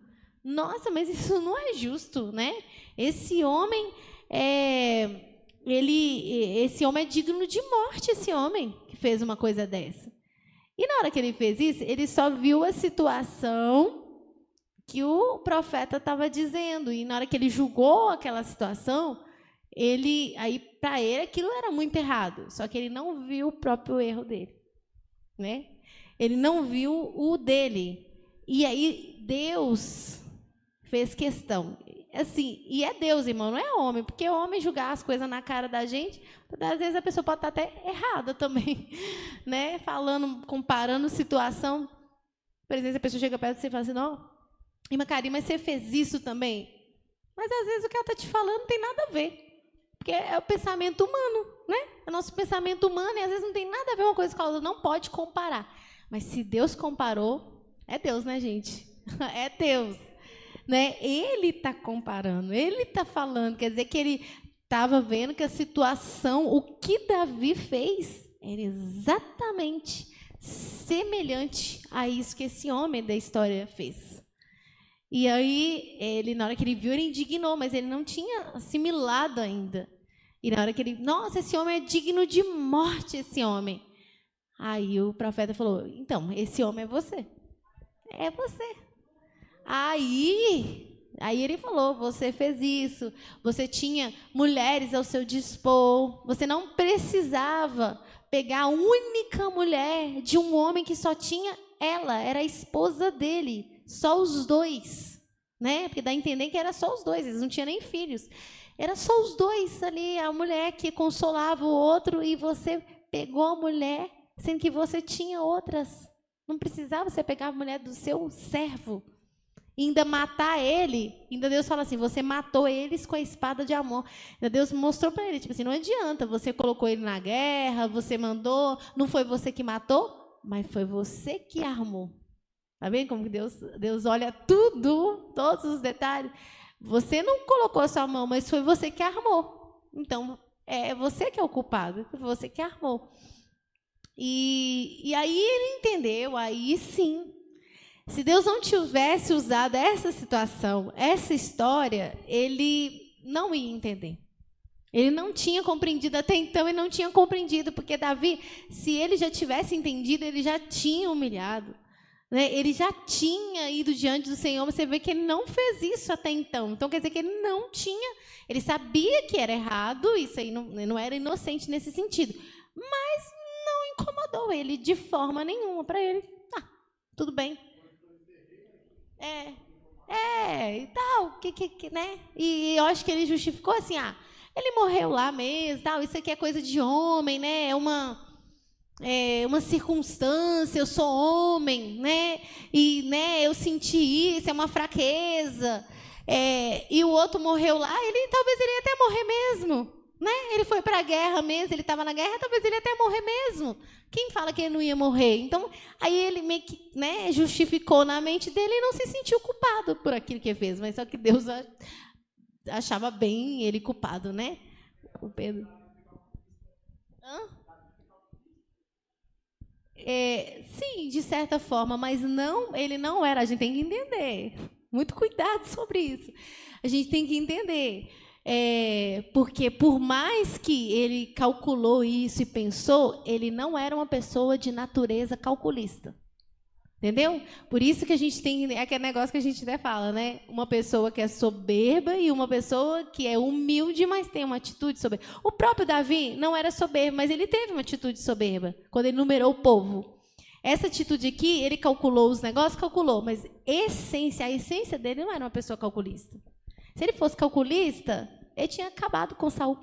Nossa, mas isso não é justo, né? Esse homem esse homem é digno de morte, esse homem que fez uma coisa dessa. E na hora que ele fez isso, ele só viu a situação que o profeta estava dizendo. E na hora que ele julgou aquela situação, aí para ele aquilo era muito errado. Só que ele não viu o próprio erro dele, né? Ele não viu o dele. E aí Deus fez questão. Assim, e é Deus, irmão, não é homem, porque o homem julgar as coisas na cara da gente, às vezes a pessoa pode estar até errada também, né? Falando, comparando situação. Por exemplo, a pessoa chega perto de você e fala assim: não, irmã Karine, mas você fez isso também? Mas às vezes o que ela está te falando não tem nada a ver, porque é o pensamento humano, né? É o nosso pensamento humano, e às vezes não tem nada a ver uma coisa com a outra, não pode comparar. Mas se Deus comparou, é Deus, né, gente? É Deus. Né? Ele está comparando, ele está falando, quer dizer que ele estava vendo que a situação, o que Davi fez, era exatamente semelhante a isso que esse homem da história fez. E aí, ele, na hora que ele viu, ele indignou, mas ele não tinha assimilado ainda. E na hora que ele, nossa, esse homem é digno de morte, esse homem. Aí o profeta falou: então, esse homem é você. É você. Aí Aí ele falou, você fez isso, você tinha mulheres ao seu dispor, você não precisava pegar a única mulher de um homem que só tinha ela, era a esposa dele, só os dois, né? Porque dá a entender que era só os dois, eles não tinham nem filhos. Era só os dois ali, a mulher que consolava o outro, e você pegou a mulher, sendo que você tinha outras. Não precisava você pegar a mulher do seu servo. E ainda matar ele, ainda Deus fala assim, você matou eles com a espada de amor. Ainda Deus mostrou para ele, tipo assim, não adianta, você colocou ele na guerra, você mandou, não foi você que matou, mas foi você que armou. Tá vendo como que Deus olha tudo, todos os detalhes? Você não colocou a sua mão, mas foi você que armou. Então, é você que é o culpado, foi você que armou. E aí ele entendeu, aí sim. Se Deus não tivesse usado essa situação, essa história, ele não ia entender. Ele não tinha compreendido até então, ele não tinha compreendido, porque Davi, se ele já tivesse entendido, ele já tinha humilhado, né? Ele já tinha ido diante do Senhor, você vê que ele não fez isso até então. Então, quer dizer que ele não tinha, ele sabia que era errado, isso aí não era inocente nesse sentido, mas não incomodou ele de forma nenhuma. Para ele, tá, tudo bem. E tal, né? E eu acho que ele justificou assim, ele morreu lá mesmo, tal, isso aqui é coisa de homem, né? É uma circunstância, eu sou homem, né? E, né, eu senti isso, é uma fraqueza. E o outro morreu lá, talvez ele ia até morrer mesmo, né? Ele foi para a guerra mesmo, ele estava na guerra, talvez ele ia até morrer mesmo. Quem fala que ele não ia morrer? Então, aí ele meio que, né, justificou na mente dele e não se sentiu culpado por aquilo que ele fez, mas só que Deus achava bem ele culpado, né? O Pedro. Sim, de certa forma, mas ele não era. A gente tem que entender. Muito cuidado sobre isso. A gente tem que entender. Porque por mais que ele calculou isso e pensou, ele não era uma pessoa de natureza calculista. Entendeu? Por isso que a gente tem aquele negócio que a gente até fala, né? Uma pessoa que é soberba e uma pessoa que é humilde, mas tem uma atitude soberba. O próprio Davi não era soberbo, mas ele teve uma atitude soberba quando ele numerou o povo. Essa atitude aqui, ele calculou os negócios, mas a essência dele não era uma pessoa calculista. Se ele fosse calculista, ele tinha acabado com Saul.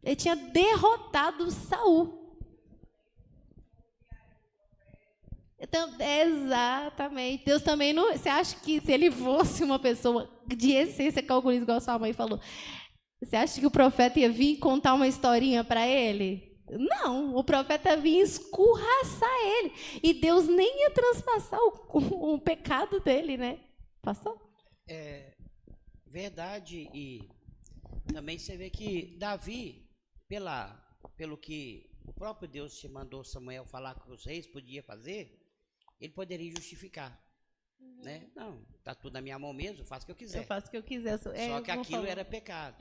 Ele tinha derrotado Saul. Então, exatamente. Deus também não. Você acha que se ele fosse uma pessoa de essência calculista, igual a sua mãe falou, você acha que o profeta ia vir contar uma historinha para ele? Não, o profeta vinha escorraçar ele. E Deus nem ia transpassar o pecado dele, né? Passou? Verdade. E também você vê que Davi, pelo que o próprio Deus te mandou Samuel falar que os reis podiam fazer, ele poderia justificar. Né? Não, está tudo na minha mão mesmo, eu faço o que eu quiser. Eu faço o que eu quiser. Só que aquilo era pecado.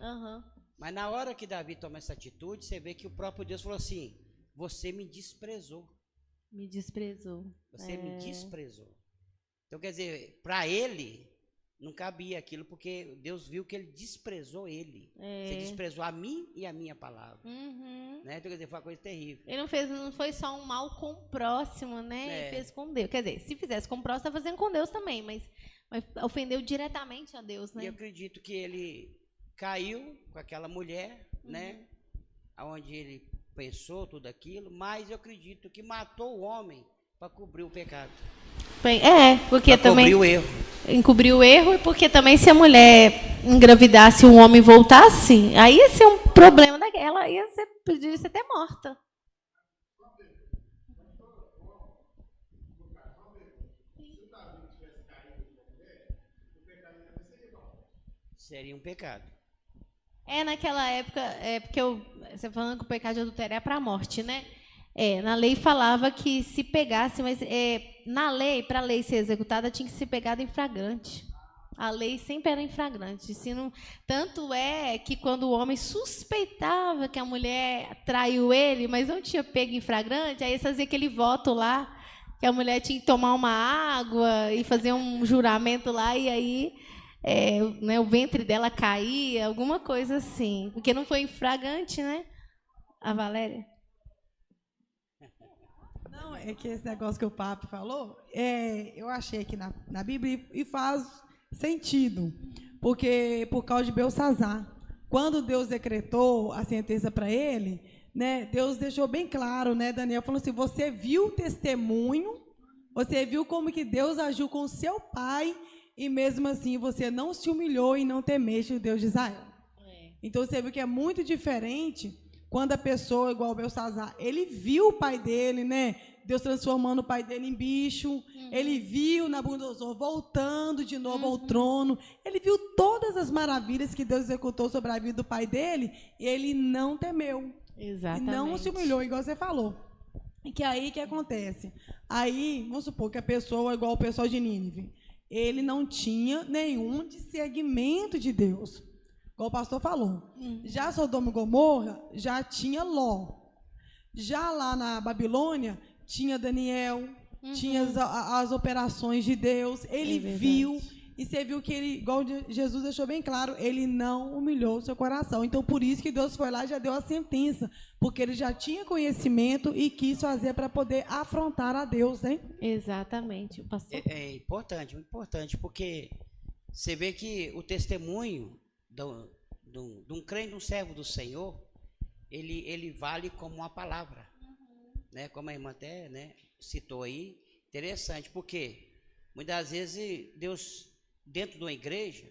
Mas na hora que Davi toma essa atitude, você vê que o próprio Deus falou assim, você me desprezou. Me desprezou. Você me desprezou. Então, quer dizer, para ele, não cabia aquilo, porque Deus viu que ele desprezou ele. Você desprezou a mim e a minha palavra. Né? Então, quer dizer, foi uma coisa terrível. Ele não foi só um mal com o próximo, né? Ele fez com Deus. Quer dizer, se fizesse com o próximo, está fazendo com Deus também, mas ofendeu diretamente a Deus, né? E eu acredito que ele caiu com aquela mulher, né? Onde ele pensou tudo aquilo, mas eu acredito que matou o homem para cobrir o pecado. Porque pra também cobrir o erro. Encobriu o erro, e porque também se a mulher engravidasse e um homem voltasse, aí ia ser um problema daquela, podia ser até morta. Seria um pecado. Naquela época, porque você falando que o pecado de adultério é para a morte, né? Na lei falava que se pegasse, mas na lei, para a lei ser executada, tinha que ser pegada em flagrante. A lei sempre era em flagrante. Tanto é que quando o homem suspeitava que a mulher traiu ele, mas não tinha pego em flagrante, aí fazia aquele voto lá, que a mulher tinha que tomar uma água e fazer um juramento lá, e aí né, o ventre dela caía, alguma coisa assim. Porque não foi infragante, né? A Valéria? Não, é que esse negócio que o Papo falou, eu achei aqui na Bíblia e faz sentido. Porque por causa de Belsazar, quando Deus decretou a sentença para ele, né, Deus deixou bem claro, né, Daniel falou assim: você viu o testemunho, você viu como que Deus agiu com seu pai, e mesmo assim você não se humilhou e não temeste o Deus de Israel. Então você viu que é muito diferente quando a pessoa, igual o Belsazar, ele viu o pai dele, né, Deus transformando o pai dele em bicho, ele viu Nabucodonosor voltando de novo ao trono, ele viu todas as maravilhas que Deus executou sobre a vida do pai dele, e ele não temeu. Exatamente. E não se humilhou, igual você falou. E que aí que acontece? Aí, vamos supor que a pessoa, igual o pessoal de Nínive, ele não tinha nenhum discernimento de Deus, igual o pastor falou. Já Sodoma e Gomorra, já tinha Ló. Já lá na Babilônia, tinha Daniel, tinha as operações de Deus, ele viu, e você viu que ele, igual Jesus deixou bem claro, ele não humilhou o seu coração. Então, por isso que Deus foi lá e já deu a sentença, porque ele já tinha conhecimento e quis fazer para poder afrontar a Deus, né? Exatamente. É importante, muito importante, porque você vê que o testemunho de um crente, de um servo do Senhor, ele vale como uma palavra, né? Como a irmã até, né, citou aí, interessante, porque muitas vezes Deus, dentro de uma igreja,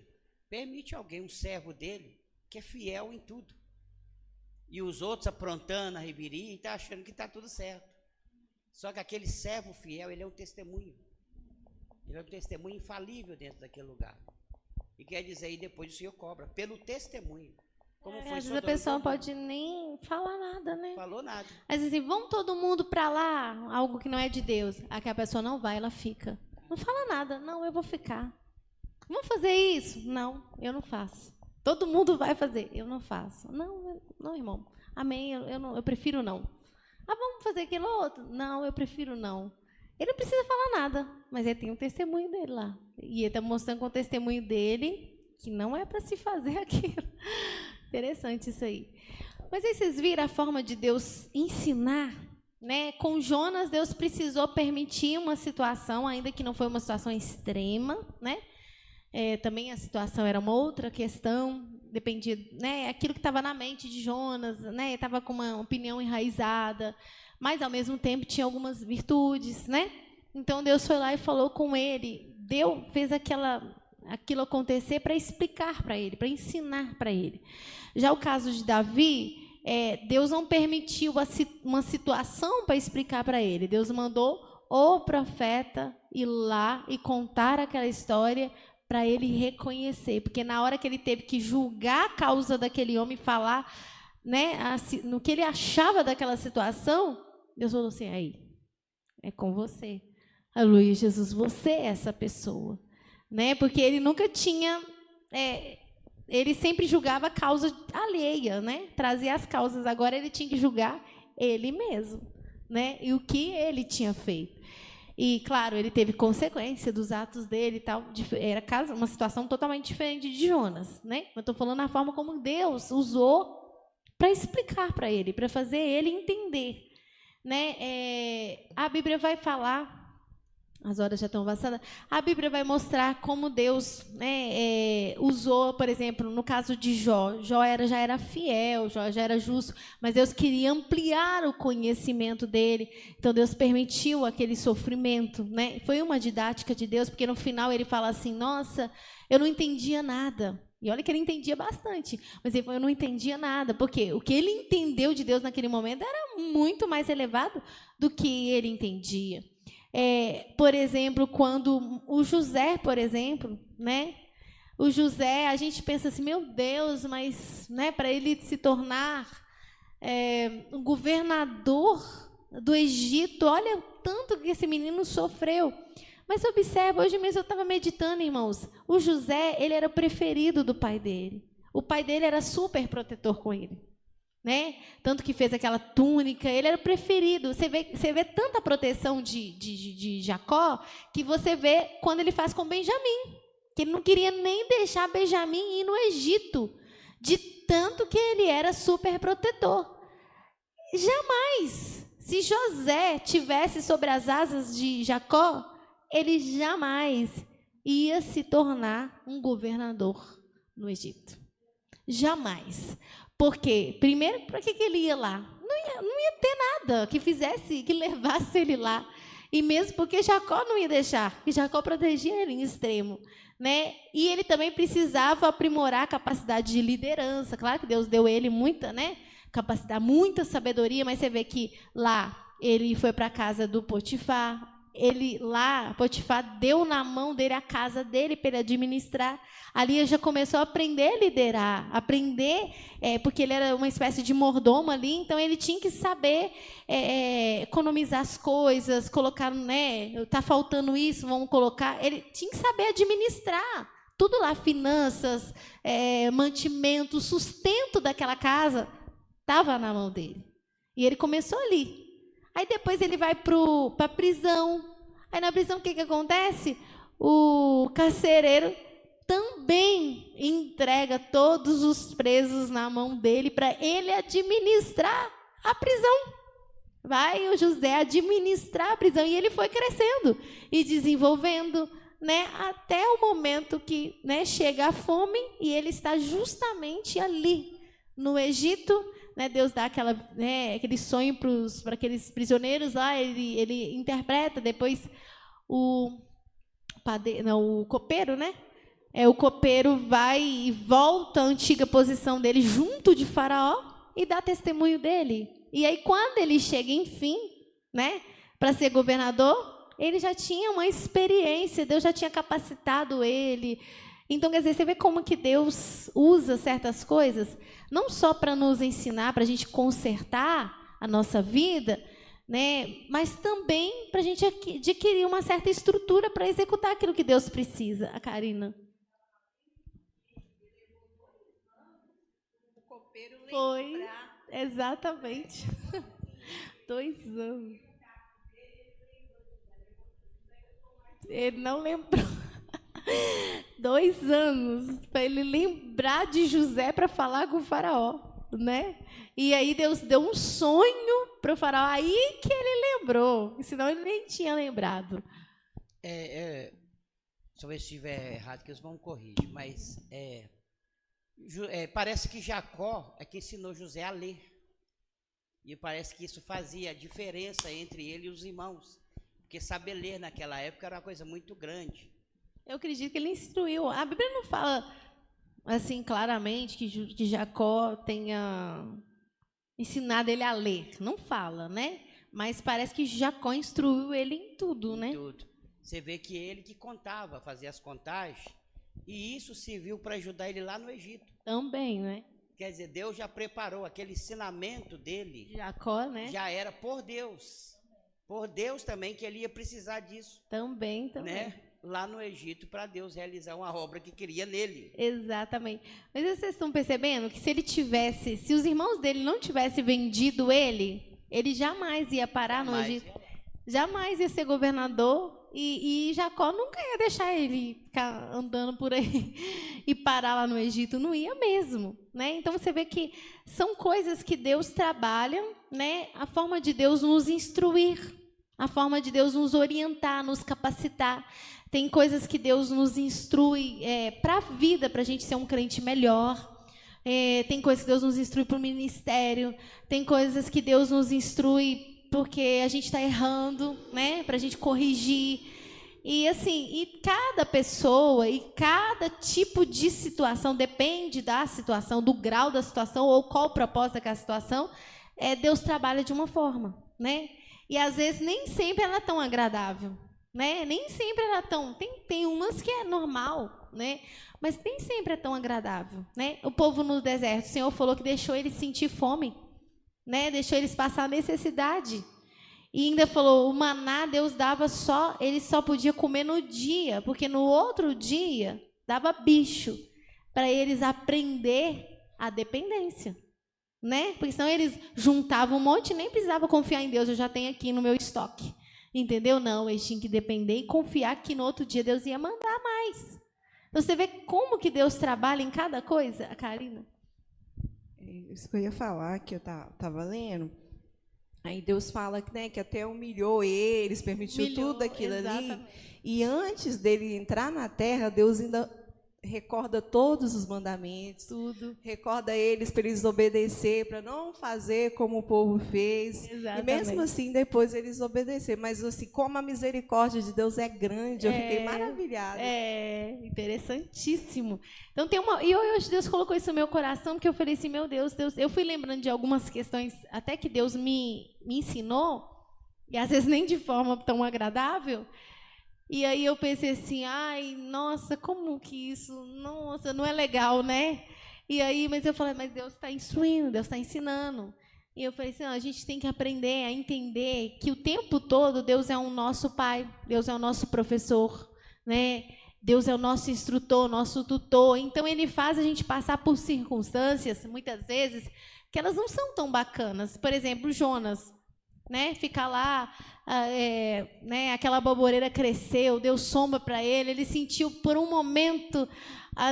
permite alguém, um servo dele, que é fiel em tudo, e os outros aprontando a reviria e está achando que está tudo certo. Só que aquele servo fiel, ele é um testemunho, infalível dentro daquele lugar, e quer dizer, aí depois o Senhor cobra pelo testemunho. Como foi às vezes a pessoa não pode nem falar nada, né? Falou nada. Às vezes, assim, vão todo mundo para lá, algo que não é de Deus. Aqui a pessoa não vai, ela fica. Não fala nada. Não, eu vou ficar. Vamos fazer isso? Não, eu não faço. Todo mundo vai fazer, eu não faço. Não, irmão. Amém, eu prefiro não. Ah, vamos fazer aquilo outro? Não, eu prefiro não. Ele não precisa falar nada, mas ele tem um testemunho dele lá. E ele está mostrando com o testemunho dele que não é para se fazer aquilo. Interessante isso aí. Mas aí vocês viram a forma de Deus ensinar, né? Com Jonas, Deus precisou permitir uma situação, ainda que não foi uma situação extrema, né? Também a situação era uma outra questão, dependia, né? Aquilo que estava na mente de Jonas, né? Estava com uma opinião enraizada, mas ao mesmo tempo tinha algumas virtudes, né? Então Deus foi lá e falou com ele, fez aquilo acontecer para explicar para ele, para ensinar para ele. Já o caso de Davi, Deus não permitiu uma situação para explicar para ele. Deus mandou o profeta ir lá e contar aquela história para ele reconhecer. Porque na hora que ele teve que julgar a causa daquele homem, falar, né, no que ele achava daquela situação, Deus falou assim: aí, é com você. Aleluia, Jesus, você é essa pessoa. Né? Porque ele nunca tinha... ele sempre julgava a causa alheia, né? Trazia as causas. Agora ele tinha que julgar ele mesmo, né? E o que ele tinha feito. E, claro, ele teve consequência dos atos dele e tal. Era uma situação totalmente diferente de Jonas, né? Eu estou falando a forma como Deus usou para explicar para ele, para fazer ele entender, né? A Bíblia vai falar... As horas já estão avançadas. A Bíblia vai mostrar como Deus, né, usou, por exemplo, no caso de Jó. Jó já era fiel, Jó já era justo, mas Deus queria ampliar o conhecimento dele. Então Deus permitiu aquele sofrimento, né? Foi uma didática de Deus, porque no final ele fala assim: nossa, eu não entendia nada. E olha que ele entendia bastante, mas ele falou: eu não entendia nada, porque o que ele entendeu de Deus naquele momento era muito mais elevado do que ele entendia. Por exemplo, quando o José, por exemplo, né? O José, a gente pensa assim, meu Deus, mas, né, para ele se tornar um governador do Egito, olha o tanto que esse menino sofreu. Mas observa, hoje mesmo eu estava meditando, irmãos, o José, ele era o preferido do pai dele. O pai dele era super protetor com ele. né? Tanto que fez aquela túnica, ele era o preferido. Você vê tanta proteção de Jacó, que você vê quando ele faz com Benjamim, que ele não queria nem deixar Benjamim ir no Egito, de tanto que ele era super protetor. Jamais, se José tivesse sobre as asas de Jacó, ele jamais ia se tornar um governador no Egito. Jamais. Porque, primeiro, para que ele ia lá? Não ia ter nada que fizesse, que levasse ele lá. E mesmo porque Jacó não ia deixar, que Jacó protegia ele em extremo, né? E ele também precisava aprimorar a capacidade de liderança. Claro que Deus deu ele muita, né, capacidade, muita sabedoria, mas você vê que lá ele foi para a casa do Potifar. Potifar deu na mão dele a casa dele para ele administrar. Ali ele já começou a aprender a liderar, porque ele era uma espécie de mordomo ali, então ele tinha que saber economizar as coisas, colocar, né, tá faltando isso, vamos colocar. Ele tinha que saber administrar tudo lá, finanças, mantimento, sustento daquela casa, estava na mão dele. E ele começou ali. Aí depois ele vai para a prisão. Aí na prisão o que acontece? O carcereiro também entrega todos os presos na mão dele para ele administrar a prisão. Vai o José administrar a prisão. E ele foi crescendo e desenvolvendo, né, até o momento que, né, chega a fome e ele está justamente ali no Egito. Né, Deus dá aquele sonho para aqueles prisioneiros lá, ele interpreta, depois o copeiro, né? O copeiro vai e volta à antiga posição dele junto de Faraó e dá testemunho dele. E aí, quando ele chega, enfim, né, para ser governador, ele já tinha uma experiência, Deus já tinha capacitado ele. Então, quer dizer, você vê como que Deus usa certas coisas, não só para nos ensinar, para a gente consertar a nossa vida, né, mas também para a gente adquirir uma certa estrutura para executar aquilo que Deus precisa. A Karina. O copeiro foi, exatamente. 2 anos. Ele não lembrou. 2 anos para ele lembrar de José para falar com o faraó, né? E aí Deus deu um sonho para o faraó, aí que ele lembrou, senão ele nem tinha lembrado. Se eu estiver errado, que eles vão corrigir, mas parece que Jacó é que ensinou José a ler. E parece que isso fazia a diferença entre ele e os irmãos, porque saber ler naquela época era uma coisa muito grande. Eu acredito que ele instruiu. A Bíblia não fala assim claramente que Jacó tenha ensinado ele a ler. Não fala, né? Mas parece que Jacó instruiu ele em tudo, né? Tudo. Você vê que ele que contava, fazia as contagens, e isso serviu para ajudar ele lá no Egito. Também, né? Quer dizer, Deus já preparou aquele ensinamento dele. Jacó, né? Já era por Deus. Por Deus também, que ele ia precisar disso. Também. Né? Lá no Egito, para Deus realizar uma obra que queria nele. Exatamente. Mas vocês estão percebendo que se os irmãos dele não tivessem vendido ele jamais ia parar no Egito. Jamais ia ser governador. E Jacó nunca ia deixar ele ficar andando por aí e parar lá no Egito. Não ia mesmo, né? Então você vê que são coisas que Deus trabalha, né? A forma de Deus nos instruir, a forma de Deus nos orientar, nos capacitar. Tem coisas que Deus nos instrui para a vida, para a gente ser um crente melhor. Tem coisas que Deus nos instrui para o ministério. Tem coisas que Deus nos instrui porque a gente está errando, né? Para a gente corrigir. E assim, e cada pessoa e cada tipo de situação, depende da situação, do grau da situação ou qual o propósito daquela situação, Deus trabalha de uma forma, né? E às vezes nem sempre ela é tão agradável, né? Nem sempre ela é tão... Tem umas que é normal, né? Mas nem sempre é tão agradável, né? O povo no deserto, o Senhor falou que deixou eles sentir fome, né? Deixou eles passar necessidade. E ainda falou, o maná Deus dava eles só podiam comer no dia, porque no outro dia dava bicho, para eles aprender a dependência. né? Porque senão eles juntavam um monte e nem precisava confiar em Deus, eu já tenho aqui no meu estoque. Entendeu? Não, eles tinham que depender e confiar que no outro dia Deus ia mandar mais. Então você vê como que Deus trabalha em cada coisa, a Karina? Isso que eu ia falar, que eu estava lendo. Aí Deus fala né, que até humilhou eles, permitiu tudo aquilo ali. E antes dele entrar na terra, Deus ainda recorda todos os mandamentos, Tudo. recorda eles para eles obedecer, para não fazer como o povo fez. Exatamente. E mesmo assim, depois eles obedeceram. Mas assim, como a misericórdia de Deus é grande, eu fiquei maravilhada. É, interessantíssimo. Então tem uma. E hoje Deus colocou isso no meu coração, porque eu falei assim, meu Deus, eu fui lembrando de algumas questões, até que Deus me ensinou, e às vezes nem de forma tão agradável. E aí eu pensei assim, ai, nossa, como que isso, nossa, não é legal, né? E aí, mas eu falei, mas Deus está instruindo, Deus está ensinando. E eu falei assim, não, a gente tem que aprender a entender que o tempo todo Deus é o nosso pai, Deus é o nosso professor, né? Deus é o nosso instrutor, nosso tutor. Então, Ele faz a gente passar por circunstâncias, muitas vezes, que elas não são tão bacanas. Por exemplo, Jonas, né? Fica lá, né? Aquela baboreira cresceu, deu sombra para ele sentiu por um momento,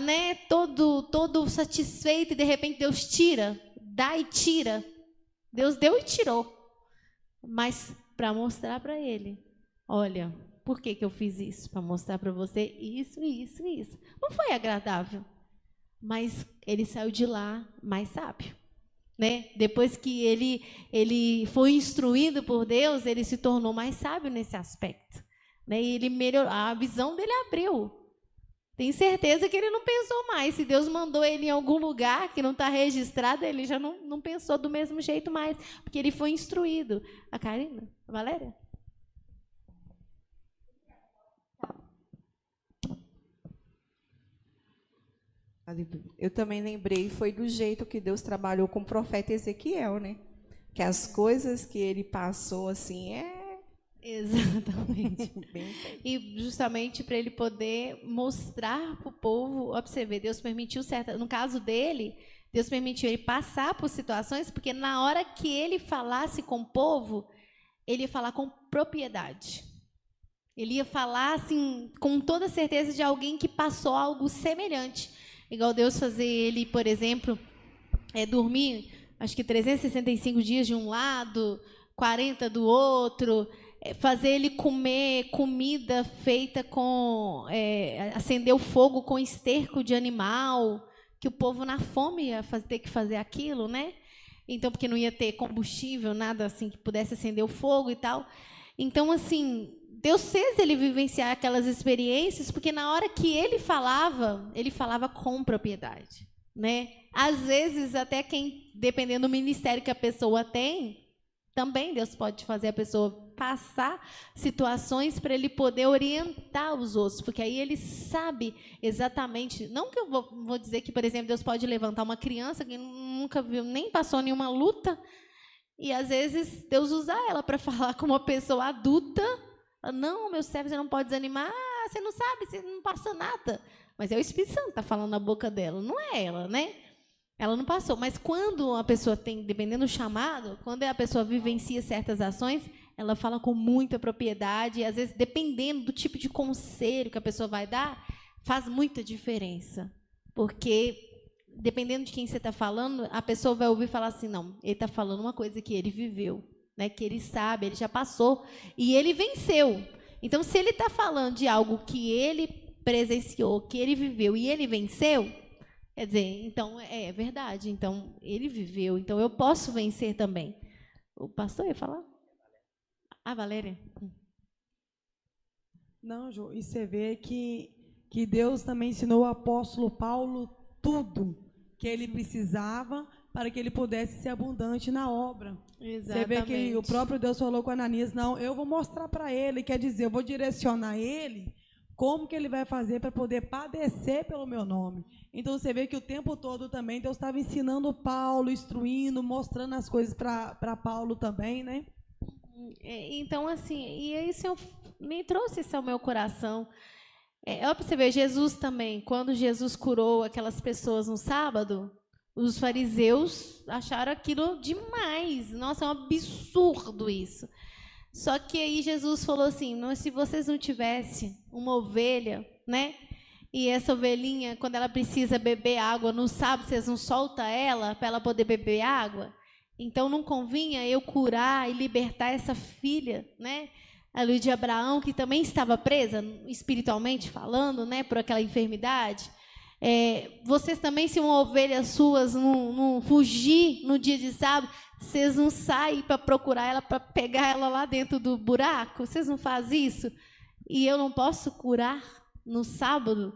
né? Todo satisfeito, e de repente Deus tira, dá e tira. Deus deu e tirou, mas para mostrar para ele, olha, por que eu fiz isso? Para mostrar para você isso, isso, isso. Não foi agradável, mas ele saiu de lá mais sábio. Né? Depois que ele foi instruído por Deus, ele se tornou mais sábio nesse aspecto. Né? E ele melhorou, a visão dele abriu. Tenho certeza que ele não pensou mais. Se Deus mandou ele em algum lugar que não está registrado, ele já não pensou do mesmo jeito mais, porque ele foi instruído. A Karina? A Valéria? Eu também lembrei, foi do jeito que Deus trabalhou com o profeta Ezequiel, né? Que as coisas que ele passou, assim, Exatamente. E justamente para ele poder mostrar para o povo, ó, pra você ver, Deus permitiu certa. No caso dele, Deus permitiu ele passar por situações, porque na hora que ele falasse com o povo, ele ia falar com propriedade. Ele ia falar assim, com toda certeza de alguém que passou algo semelhante. Igual Deus fazer ele, por exemplo, dormir, acho que 365 dias de um lado, 40 do outro, fazer ele comer comida feita com, acender o fogo com esterco de animal, que o povo na fome ia ter que fazer aquilo, né? Então, porque não ia ter combustível, nada assim que pudesse acender o fogo e tal. Então, assim, Deus fez ele vivenciar aquelas experiências, porque na hora que ele falava com propriedade, né? Às vezes, até quem, dependendo do ministério que a pessoa tem, também Deus pode fazer a pessoa passar situações para ele poder orientar os outros, porque aí ele sabe exatamente, não que eu vou dizer que, por exemplo, Deus pode levantar uma criança que nunca viu, nem passou nenhuma luta, e às vezes Deus usa ela para falar com uma pessoa adulta. Não, meu servo, você não pode desanimar, você não sabe, você não passa nada. Mas é o Espírito Santo que está falando na boca dela, não é ela, né? Ela não passou. Mas quando a pessoa tem, dependendo do chamado, quando a pessoa vivencia certas ações, ela fala com muita propriedade, e às vezes, dependendo do tipo de conselho que a pessoa vai dar, faz muita diferença. Porque, dependendo de quem você está falando, a pessoa vai ouvir falar assim, não, ele está falando uma coisa que ele viveu. Né, que ele sabe, ele já passou e ele venceu. Então, se ele está falando de algo que ele presenciou, que ele viveu e ele venceu, quer dizer, então é verdade. Então, ele viveu, então eu posso vencer também. O pastor ia falar? Ah, Valéria? Não, Ju, e você vê que Deus também ensinou o apóstolo Paulo tudo que ele precisava para que ele pudesse ser abundante na obra. Exatamente. Você vê que o próprio Deus falou com Ananias, não, eu vou mostrar para ele, quer dizer, eu vou direcionar ele como que ele vai fazer para poder padecer pelo meu nome. Então, você vê que o tempo todo também Deus estava ensinando Paulo, instruindo, mostrando as coisas para Paulo também, né? Então, assim, e isso me trouxe isso ao meu coração. Para você ver, Jesus também, quando Jesus curou aquelas pessoas no sábado, Os fariseus acharam aquilo demais. Nossa, é um absurdo isso. Só que aí Jesus falou assim, se vocês não tivessem uma ovelha, né? E essa ovelhinha, quando ela precisa beber água, no sábado vocês não soltam ela para ela poder beber água? Então não convinha eu curar e libertar essa filha, né? A Luísa de Abraão, que também estava presa, espiritualmente falando, né? Por aquela enfermidade. Vocês também, se uma ovelha suas não fugir no dia de sábado, vocês não saem para procurar ela, para pegar ela lá dentro do buraco? Vocês não fazem isso? E eu não posso curar no sábado?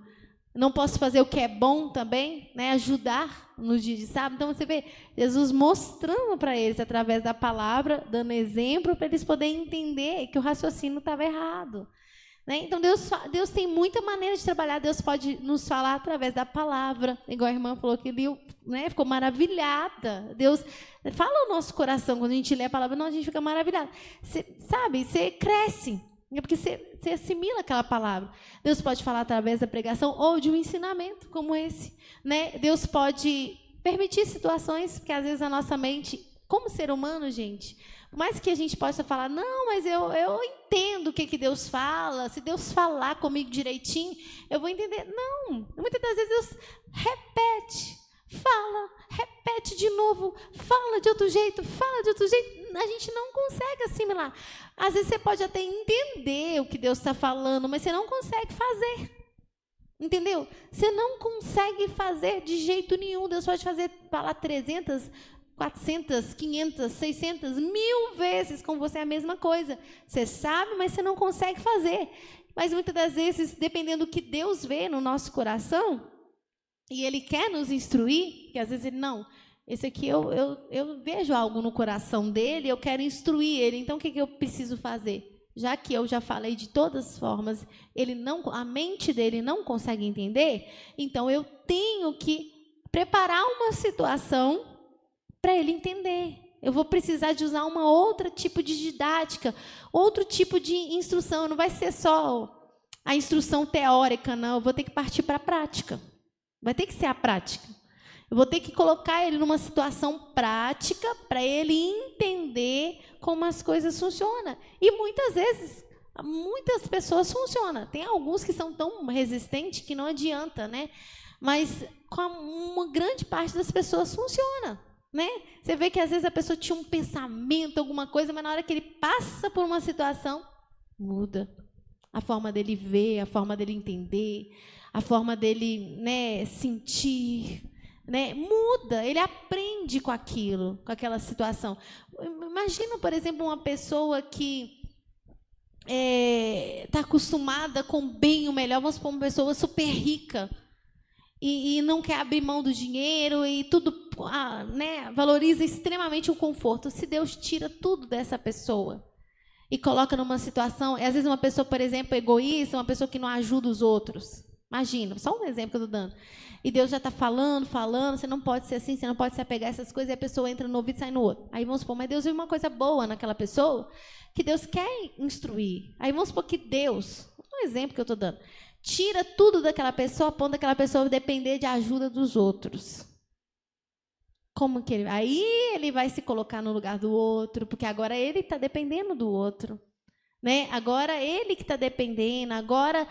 Não posso fazer o que é bom também, né? Ajudar no dia de sábado? Então você vê Jesus mostrando para eles, através da palavra, dando exemplo para eles poderem entender que o raciocínio estava errado. Né? Então, Deus tem muita maneira de trabalhar. Deus pode nos falar através da palavra, igual a irmã falou que liu, né? Ficou maravilhada. Deus fala o nosso coração quando a gente lê a palavra, não, a gente fica maravilhado. Você cresce, é porque você assimila aquela palavra. Deus pode falar através da pregação ou de um ensinamento como esse. Né? Deus pode permitir situações, porque às vezes a nossa mente, como ser humano, gente, por mais que a gente possa falar, não, mas eu entendo o que Deus fala, se Deus falar comigo direitinho, eu vou entender. Não, muitas das vezes Deus repete de novo, fala de outro jeito, a gente não consegue assimilar. Às vezes você pode até entender o que Deus está falando, mas você não consegue fazer. Entendeu? Você não consegue fazer de jeito nenhum. Deus pode falar 300, 400, 500, 600, 1000 vezes com você a mesma coisa. Você sabe, mas você não consegue fazer. Mas muitas das vezes, dependendo do que Deus vê no nosso coração, e Ele quer nos instruir, que às vezes Ele não, esse aqui eu vejo algo no coração dele, eu quero instruir ele, então o que eu preciso fazer? Já que eu já falei de todas as formas, a mente dele não consegue entender, então eu tenho que preparar uma situação para ele entender. Eu vou precisar de usar uma outra tipo de didática, outro tipo de instrução. Não vai ser só a instrução teórica, não. Eu vou ter que partir para a prática. Vai ter que ser a prática. Eu vou ter que colocar ele numa situação prática para ele entender como as coisas funcionam. E muitas vezes, muitas pessoas funcionam. Tem alguns que são tão resistentes que não adianta, né? Mas com uma grande parte das pessoas funciona. Né? Você vê que às vezes a pessoa tinha um pensamento, alguma coisa, mas na hora que ele passa por uma situação, muda. A forma dele ver, a forma dele entender, a forma dele, né, sentir, né, muda. Ele aprende com aquilo, com aquela situação. Imagina, por exemplo, uma pessoa que está acostumada com o bem e o melhor, vamos supor, uma pessoa super rica, e não quer abrir mão do dinheiro e tudo, né, valoriza extremamente o conforto. Se Deus tira tudo dessa pessoa e coloca numa situação, às vezes uma pessoa, por exemplo, egoísta, uma pessoa que não ajuda os outros. Imagina, só um exemplo que eu estou dando. E Deus já está falando, você não pode ser assim, você não pode se apegar a essas coisas, e a pessoa entra no ouvido e sai no outro. Aí vamos supor, mas Deus viu uma coisa boa naquela pessoa, que Deus quer instruir. Aí vamos supor que Deus, um exemplo que eu estou dando, tira tudo daquela pessoa, a ponto daquela pessoa depender de ajuda dos outros. Como que ele... Aí ele vai se colocar no lugar do outro, porque agora ele está dependendo do outro. Né? Agora ele que está dependendo, agora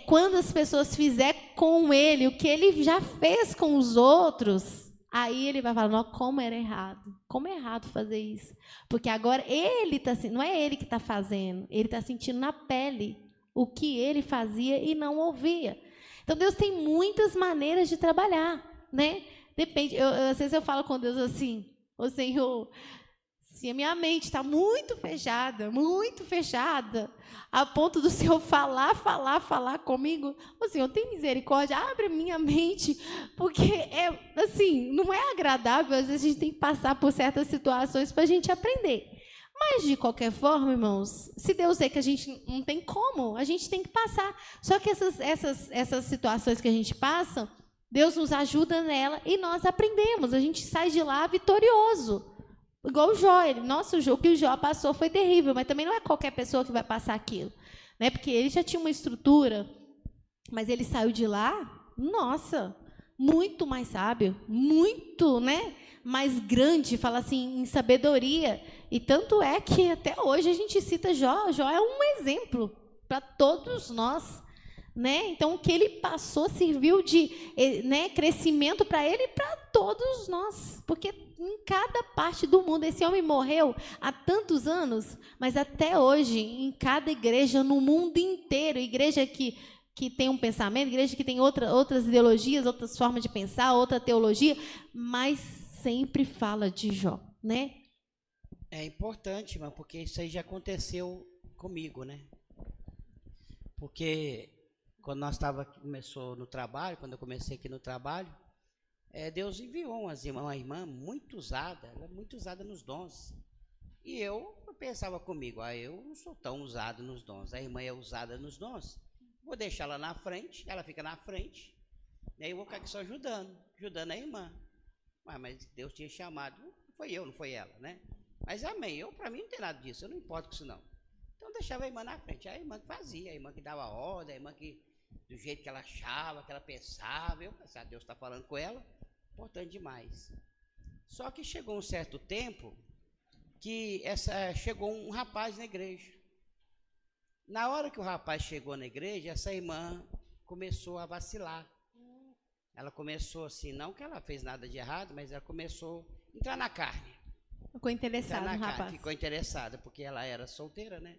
quando as pessoas fizerem com ele o que ele já fez com os outros, aí ele vai falar, não, como era errado, como é errado fazer isso. Porque agora ele está, não é ele que está fazendo, ele está sentindo na pele o que ele fazia e não ouvia. Então, Deus tem muitas maneiras de trabalhar, né? Depende. Às vezes eu falo com Deus assim, ô Senhor, se a minha mente está muito fechada, a ponto do Senhor falar comigo, ô Senhor, tem misericórdia, abre minha mente, porque assim, não é agradável, às vezes a gente tem que passar por certas situações para a gente aprender. Mas, de qualquer forma, irmãos, se Deus vê que a gente não tem como, a gente tem que passar. Só que essas situações que a gente passa, Deus nos ajuda nela e nós aprendemos. A gente sai de lá vitorioso. Igual o Jó. O que o Jó passou foi terrível, mas também não é qualquer pessoa que vai passar aquilo. Né? Porque ele já tinha uma estrutura, mas ele saiu de lá, nossa, muito mais sábio, muito, né, mais grande, fala assim, em sabedoria. E tanto é que até hoje a gente cita Jó. Jó é um exemplo para todos nós, né? Então, o que ele passou serviu de, né, crescimento para ele e para todos nós, porque em cada parte do mundo, esse homem morreu há tantos anos, mas até hoje, em cada igreja, no mundo inteiro, igreja que tem um pensamento, igreja que tem outras ideologias, outras formas de pensar, outra teologia, mas sempre fala de Jó, né? É importante, irmão, porque isso aí já aconteceu comigo, né? Porque quando começou no trabalho, quando eu comecei aqui no trabalho, Deus enviou uma irmã muito usada, ela é muito usada nos dons. E eu pensava comigo, eu não sou tão usado nos dons, a irmã é usada nos dons, vou deixar ela na frente, ela fica na frente, e aí eu vou ficar aqui só ajudando a irmã. Mas Deus tinha chamado, foi eu, não foi ela, né? Mas amém, para mim não tem nada disso, eu não importo com isso não. Então eu deixava a irmã na frente, a irmã que fazia, a irmã que dava ordem, a irmã que, do jeito que ela achava, que ela pensava, eu pensava, Deus está falando com ela, importante demais. Só que chegou um certo tempo que chegou um rapaz na igreja. Na hora que o rapaz chegou na igreja, essa irmã começou a vacilar. Ela começou assim, não que ela fez nada de errado, mas ela começou a entrar na carne. Ficou interessada no rapaz. Ficou interessada, porque ela era solteira, né?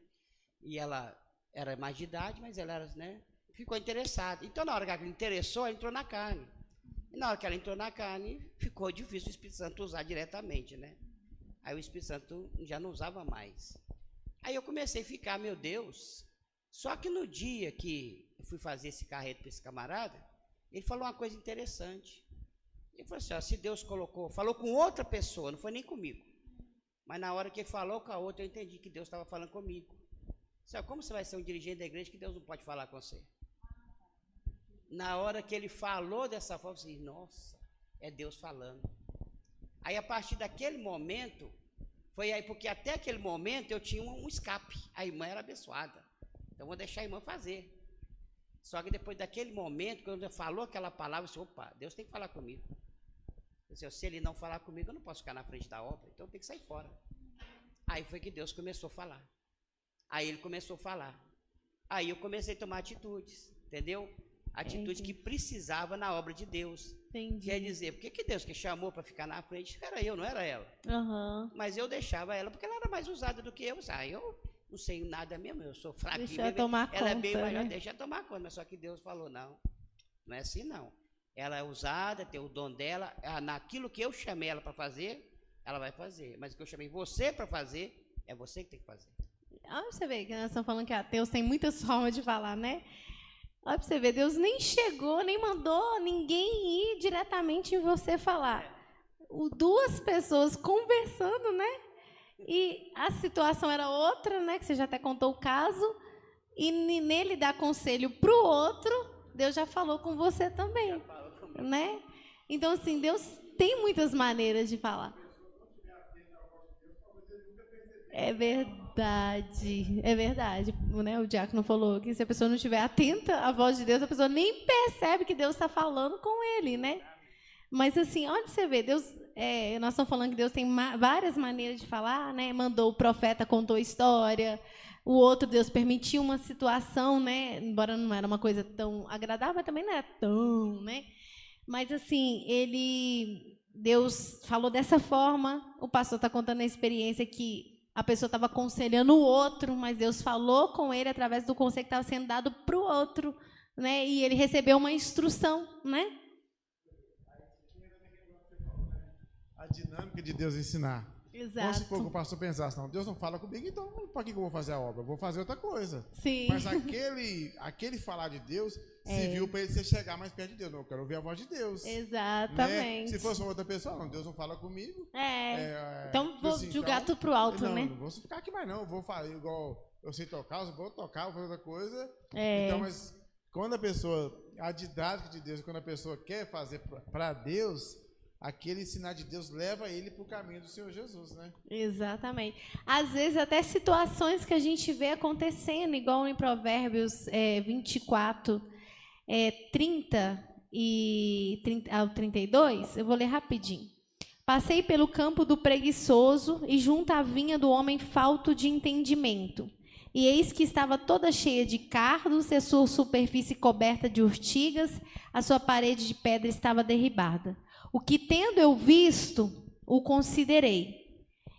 E ela era mais de idade, mas ela era, né? Ficou interessada. Então, na hora que ela interessou, ela entrou na carne. E na hora que ela entrou na carne, ficou difícil o Espírito Santo usar diretamente, né? Aí o Espírito Santo já não usava mais. Aí eu comecei a ficar, meu Deus. Só que no dia que eu fui fazer esse carreto para esse camarada, ele falou uma coisa interessante. Ele falou assim, se Deus falou com outra pessoa, não foi nem comigo. Mas na hora que ele falou com a outra, eu entendi que Deus estava falando comigo. Sabe, como você vai ser um dirigente da igreja que Deus não pode falar com você? Na hora que ele falou dessa forma, eu disse, nossa, é Deus falando. Aí a partir daquele momento, foi aí, porque até aquele momento eu tinha um escape, a irmã era abençoada, então vou deixar a irmã fazer. Só que depois daquele momento, quando ele falou aquela palavra, eu disse, opa, Deus tem que falar comigo. Eu disse, se ele não falar comigo, eu não posso ficar na frente da obra, então eu tenho que sair fora. Aí foi que Deus começou a falar. Aí ele começou a falar. Aí eu comecei a tomar atitudes, entendeu? Atitude que precisava na obra de Deus. Entendi. Quer dizer, por que Deus que chamou para ficar na frente? Era eu, não era ela. Uhum. Mas eu deixava ela, porque ela era mais usada do que eu. Eu não sei nada mesmo, eu sou fraquinho. Deixa eu tomar conta, ela é bem maior, né? deixa eu tomar conta. Mas só que Deus falou, não é assim não. Ela é usada, tem o dom dela, naquilo que eu chamei ela para fazer, ela vai fazer. Mas o que eu chamei você para fazer, é você que tem que fazer. Olha você ver que nós estamos falando que ateus tem muitas formas de falar, né? Olha para você ver, Deus nem chegou, nem mandou ninguém ir diretamente em você falar. Duas pessoas conversando, né? E a situação era outra, né? Que você já até contou o caso. E nele dar conselho para o outro, Deus já falou com você também, né? Então, assim, Deus tem muitas maneiras de falar. É verdade, né? O diácono falou que se a pessoa não estiver atenta à voz de Deus, a pessoa nem percebe que Deus está falando com ele, né? Mas assim, olha você ver, Deus, nós estamos falando que Deus tem várias maneiras de falar, né? Mandou o profeta, contou a história, o outro Deus permitiu uma situação, né? Embora não era uma coisa tão agradável, mas também não era tão, né? Mas assim, Deus falou dessa forma, o pastor está contando a experiência que a pessoa estava aconselhando o outro, mas Deus falou com ele através do conselho que estava sendo dado para o outro, né? E ele recebeu uma instrução, né? A dinâmica de Deus ensinar. Exato. Vamos supor que o pastor pensasse, não, Deus não fala comigo, então para que eu vou fazer a obra? Eu vou fazer outra coisa. Sim. Mas aquele falar de Deus serviu para ele chegar mais perto de Deus. Não, eu quero ouvir a voz de Deus. Exatamente. Né? Se fosse uma outra pessoa, não, Deus não fala comigo. Então vou assim, jogar então, tudo pro alto, não, né? Não vou ficar aqui mais não, eu vou fazer igual eu sei tocar, eu vou tocar, vou fazer outra coisa. É. Então, mas quando a didática de Deus, quando a pessoa quer fazer para Deus, aquele ensinar de Deus leva ele para o caminho do Senhor Jesus, né? Exatamente. Às vezes até situações que a gente vê acontecendo, igual em Provérbios 24, 30 ao 32, eu vou ler rapidinho. Passei pelo campo do preguiçoso e junto à vinha do homem falto de entendimento. E eis que estava toda cheia de cardos, e a sua superfície coberta de urtigas, a sua parede de pedra estava derribada. O que tendo eu visto, o considerei.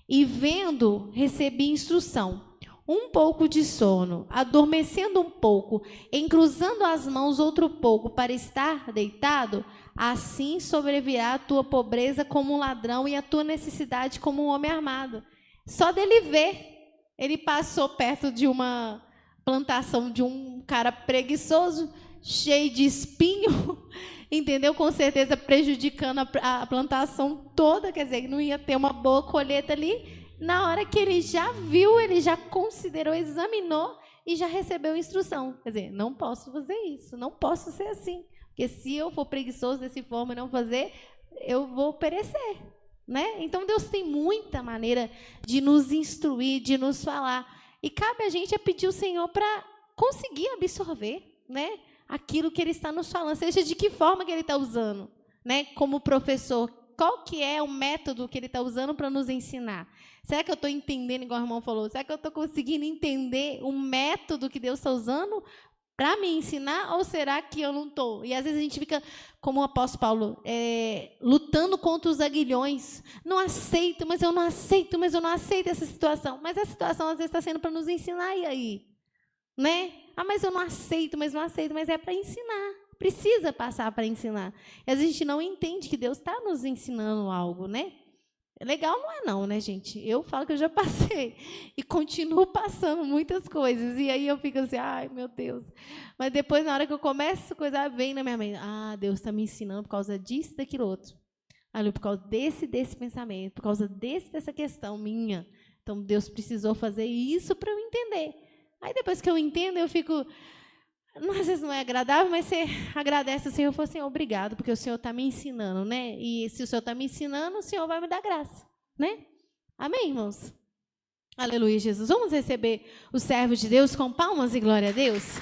E vendo, recebi instrução. Um pouco de sono, adormecendo um pouco, encruzando as mãos outro pouco para estar deitado, assim sobrevirá a tua pobreza como um ladrão e a tua necessidade como um homem armado. Só dele ver, ele passou perto de uma plantação de um cara preguiçoso, cheio de espinho, entendeu? Com certeza prejudicando a plantação toda, quer dizer, não ia ter uma boa colheita ali. Na hora que ele já viu, ele já considerou, examinou e já recebeu instrução. Quer dizer, não posso fazer isso, não posso ser assim. Porque se eu for preguiçoso dessa forma e não fazer, eu vou perecer, né? Então, Deus tem muita maneira de nos instruir, de nos falar. E cabe a gente pedir ao Senhor para conseguir absorver, né, aquilo que Ele está nos falando, seja de que forma que Ele está usando, né, como professor. Qual que é o método que Ele está usando para nos ensinar? Será que eu estou entendendo, igual o irmão falou? Será que eu estou conseguindo entender o método que Deus está usando para me ensinar? Ou será que eu não estou? E às vezes a gente fica, como o apóstolo Paulo, lutando contra os aguilhões. Não aceito, mas eu não aceito, mas eu não aceito essa situação. Mas a situação às vezes está sendo para nos ensinar, e aí? Né? Ah, mas eu não aceito, mas é para ensinar. Precisa passar para ensinar. E às vezes a gente não entende que Deus está nos ensinando algo, né? Legal não é não, né, gente? Eu falo que eu já passei e continuo passando muitas coisas. E aí eu fico assim, ai, meu Deus. Mas depois, na hora que eu começo, a coisa vem na minha mente. Ah, Deus está me ensinando por causa disso, daquilo outro. Por causa desse pensamento, por causa dessa questão minha. Então, Deus precisou fazer isso para eu entender. Aí, depois que eu entendo, eu fico... Às vezes não é agradável, mas você agradece ao Senhor e fala assim, obrigado, porque o Senhor está me ensinando, né? E se o Senhor está me ensinando, o Senhor vai me dar graça, né? Amém, irmãos? Aleluia, Jesus. Vamos receber o servo de Deus com palmas e glória a Deus?